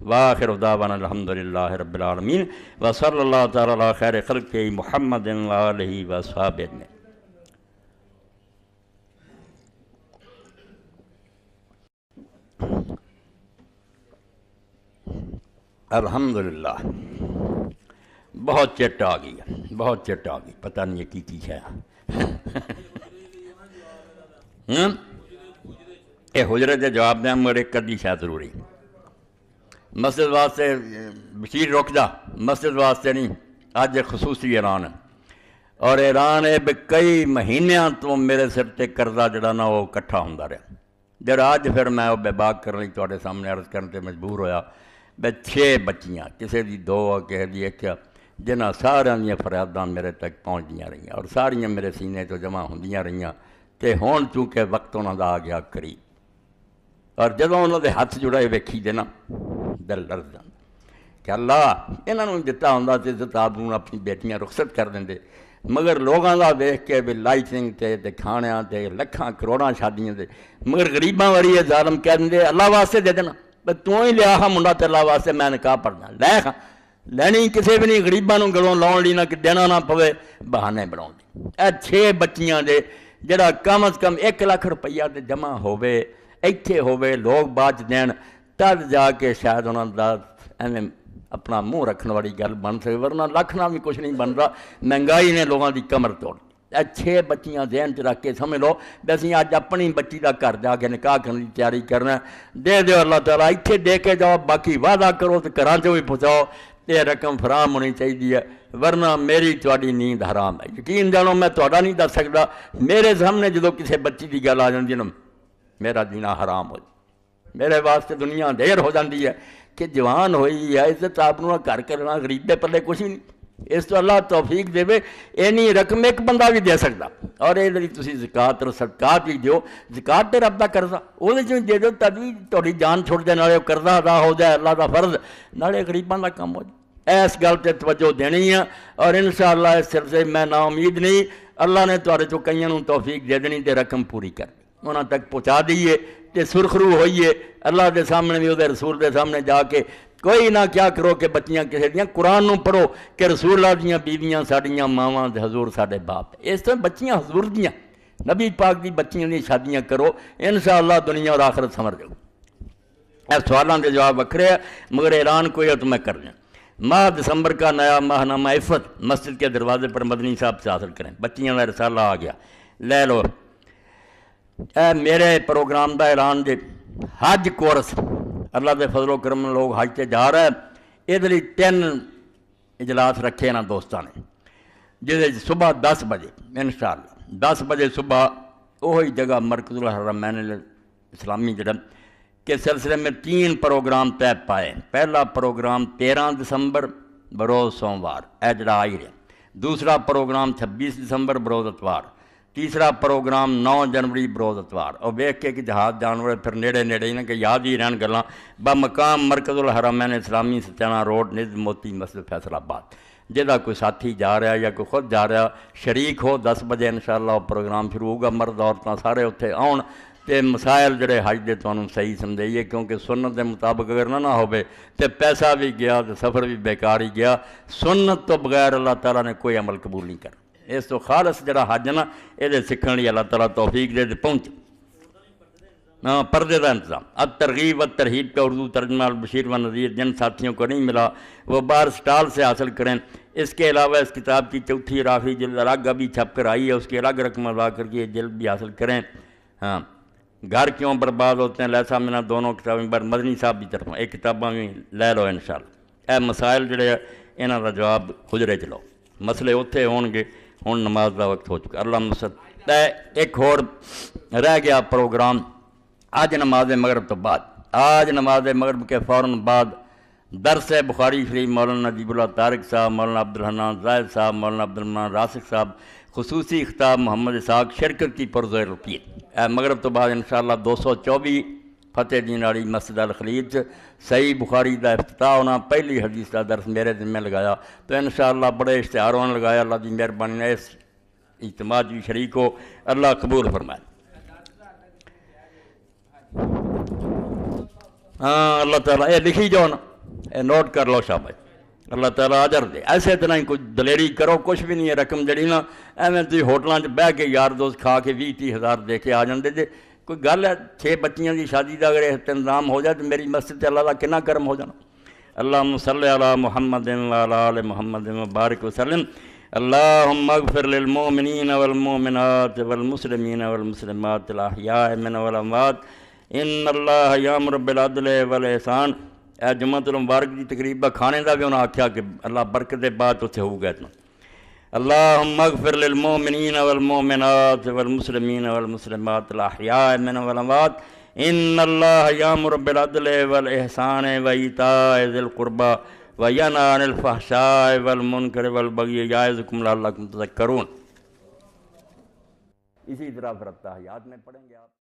وآخر دعوانا الحمدللہ رب العالمین وصلی اللہ تعالی علی خیر خلق محمد وآلہ وصحبہ اجمعین۔ الحمدللہ بہت چٹ آ گئی ہے، بہت چٹ آ گئی، پتہ نہیں یہ کی چیز ہے۔ یہ حجرے کے جواب دیں مگر ایک کدی شاید ضروری مسجد واسطے بشیر رک جا، مسجد واسطے نہیں، آج ایک خصوصی اعلان ہے، اور اعلان ہے کئی مہینیاں تو میرے سر تے قرضہ جڑا نا وہ کٹھا ہوندا رہا، جڑا اج پھر میں وہ بے باک کرنے تواڈے سامنے عرض کرنے تے مجبور ہویا۔ بے 6 بچیاں، کسی دی 2 کسی دی 1، جنہاں سارا دیاں فریاداں میرے تک پہنچدیاں رہیاں اور ساریاں میرے سینے تو جمع ہوندیاں رہیاں، تے ہون چونکہ وقت انہاں دا آ گیا قریب، اور جدوں انہاں دے ہاتھ جڑے ویکھی دے نا دل لرز جاندا کہ اللہ انہاں نوں دتا ہوندا تے عذاب نوں اپنی بیٹیاں رخصت کر دیندے، مگر لوگاں دا ویکھ کے بھی لائٹنگ تے کھانیاں تے لکھاں کروڑاں شادیاں تے، مگر غریباں والی ظالم کہہ دیندے اللہ واسطے دے دینا، تو ہی لیا ہاں منڈا تے اللہ واسطے میں نکاح پڑھنا لے کھاں لینی کسی بھی نہیں، غریباں نوں گلوں لاؤن لی نہ کہ دینا نہ پوے، بہانے بناؤن دی۔ اے 6 بچیاں دے جڑا کم از کم 1 لاکھ روپیہ تے جمع ہووے ایتھے ہووے، لوگ باج دین، تد جا کے شاید انہاں دا ایویں اپنا منہ رکھنے والی گل بن سکے، ورنہ لکھ نہ بھی کچھ نہیں بن رہا، مہنگائی نے لوگاں دی کمر توڑ۔ اے 6 بچیاں ذہن چ رکھ کے سمجھ لو بھی اسی اج اپنی بچی دا گھر جا کے نکاح کرنے کی تیاری کرنا، دے دیو اللہ تعالیٰ، ایتھے دے کے جاؤ، باقی وعدہ کرو تو گھراں چ بھی پہنچاؤ، یہ رقم فراہم ہونی چاہیے، ورنہ میری تواڈی نیند حرام ہے۔ یقین جانو میں تہاڈا نہیں دس سکدا، میرے سامنے جدوں کسی بچی دی گل آ جاندی ہے نا میرا جینا حرام ہو جائے، میرے واسطے دنیا دیر ہو جاندی ہے کہ جوان ہوئی ہے عزت آبرو گھر کرنا، غریب دے پلے کچھ نہیں، اس تو اللہ توفیق دے، اینی رقم ایک بندہ بھی دے سکتا، اور یہ جی تسی زکات اور صدقات بھی دیو، زکات تے رب دا قرضہ وہ دے دو تبھی تہاڈی جان چھڑ جائے، نالے قرضہ ادا ہو جائے اللہ دا فرض، نالے غریباں دا کم ہو جائے۔ اس گل تے توجہ دینی ہے، اور انشاءاللہ اس سلسلے میں نا امید نہیں، اللہ نے تہاڈے چوں کئیاں نوں توفیق دے دینی تے رقم پوری کر انہاں تک پہنچا دیئے تے سرخرو ہوئیے اللہ دے سامنے بھی، دے رسول دے سامنے جا کے کوئی نہ کیا کرو کہ بچیاں کسی دیاں، قرآن نوں پڑھو کہ رسول اللہ دیاں بیویاں ساڑیاں ماواں تے حضور ساڑے باپ، اس طرح بچیاں حضور دیاں نبی پاک دی بچیاں دی شادیاں کرو، انشاءاللہ دنیا اور آخرت سمر جاؤ۔ اے سوالاں دے جواب وکھرے ہیں، مگر اعلان کوئی ہے تو میں کر دیں۔ ماہ دسمبر کا نیا ماہ نامہ عفت مسجد کے دروازے پر مدنی صاحب سے حاصل کریں، بچیاں دا رسالہ آ گیا، لے لو۔ اے میرے پروگرام دا اعلان دے حج کورس اللہ دے فضل و کرم لوگ حج تے جا رہا ہے، یہ 3 اجلاس رکھے نا دوستاں نے، جس صبح 10 بجے انشاءاللہ 10 بجے صبح وہی جگہ مرکز الحرمین اسلامی جڑا کے سلسلے میں 3 پروگرام طے پائے۔ پہلا پروگرام 13 دسمبر بروز سوموار اے جڑا آئی رہے، دوسرا پروگرام 26 دسمبر بروز اتوار، تیسرا پروگرام 9 جنوری بروز اتوار۔ اور ویکھ کے کہ جہاز جانور پھر نیڑے نیڑے ہی نا کہ یاد ہی رہن گلاں، بمقام مرکز الحرمین اسلامی ستیانہ روڈ نزد موتی مسجد فیصل آباد، جہاں کوئی ساتھی جا رہا ہے یا کوئی خود جا رہا شریک ہو، 10 بجے انشاءاللہ وہ پروگرام شروع ہوگا، مرد عورتاں سارے اتنے آؤن تے مسائل جڑے حج دے تانوں صحیح سمجھائیے، کیونکہ سنت دے مطابق اگر نہ ہوئے تے پیسہ بھی گیا تے سفر بھی بیکار ہی گیا، سنت تو بغیر اللہ تعالیٰ نے کوئی عمل قبول نہیں کرنا۔ اس تو خالص جڑا حج نا یہ سکھن لی اللہ تعالیٰ توفیق دے پہنچ پردے کا انتظام۔ اب ترغیب و ترہیب کا اردو ترجمہ البشیر و نذیر جن ساتھیوں کو نہیں ملا وہ باہر سٹال سے حاصل کریں۔ اس کے علاوہ اس کتاب کی چوتھی اور آخری جلد الگ ابھی چھپ کر آئی ہے، اس کی الگ رقم ادا کر کے یہ جلد بھی حاصل کریں۔ ہاں، گھر کیوں برباد ہوتے ہیں لیسا میں دونوں کتابیں پر مدنی صاحب بھی طرف ایک کتاباں بھی لے لو انشاءاللہ۔ اے مسائل جڑے انہاں دا جواب خجرے چ لو، مسئلے اتنے ہون گے۔ ہوں نماز دا وقت ہو چکا، اللہ مسد ایک اور رہ گیا پروگرام آج نماز مغرب تو بعد، آج نماز مغرب کے فوراً بعد درس بخاری شریف مولانا نجیب اللہ طارق صاحب، مولانا عبدالحنان زاہد صاحب، مولانا عبدالرحمان راسق صاحب، خصوصی خطاب محمد اسحاق شرکت کی پرزور رپیت۔ مغرب تو بعد انشاءاللہ 224 فتح دین والی مسجد الخلیج صحیح بخاری دا افتتاح ہونا، پہلی حدیث کا درس میرے ذمہ لگایا، تو انشاءاللہ بڑے اشتہاروں نے لگایا، اللہ دی مہربانی نے اس اجتماع بھی شریک ہو، اللہ قبول فرمائے۔ ہاں اللہ تعالیٰ یہ لکھی جاؤ نا، یہ نوٹ کر لو شاباش، اللہ تعالیٰ اجر دے۔ ایسے طرح ہی کوئی دلیری کرو، کچھ بھی نہیں ہے رقم جڑی نا ایویں تھی ہوٹلاں بہ کے یار دوست کھا کے 20-30 ہزار دے کے آ جاندے جے۔ کوئی گل ہے 6 بچیاں دی شادی دا اگر انتظام ہو جائے تو میری مسجد تے اللہ دا کنا کرم ہو جانا۔ اللہم صلی علی محمد وعلی آل محمد وبارک وسلم۔ اللہم اغفر للمؤمنین والمؤمنات والمسلمین والمسلمات الاحیاء من والاموات ان اللہ یامر بالعدل والاحسان۔ اے جمعۃ المبارک دی تقریب دا کھانے دا بھی انہاں آکھیا کہ اللہ برکت دے بعد اتھے ہو گئے اتنا۔ اللہم اغفر للمؤمنین والمؤمنات والمسلمین والمسلمات الاحیاء من والاموات ان اللہ یامر بالعدل والاحسان وایتاء ذی القربى وینہی عن الفحشاء والمنکر والبغی یعظکم لعلکم تذکرون۔ اسی طرح پھر التحیات میں پڑھیں گے آپ۔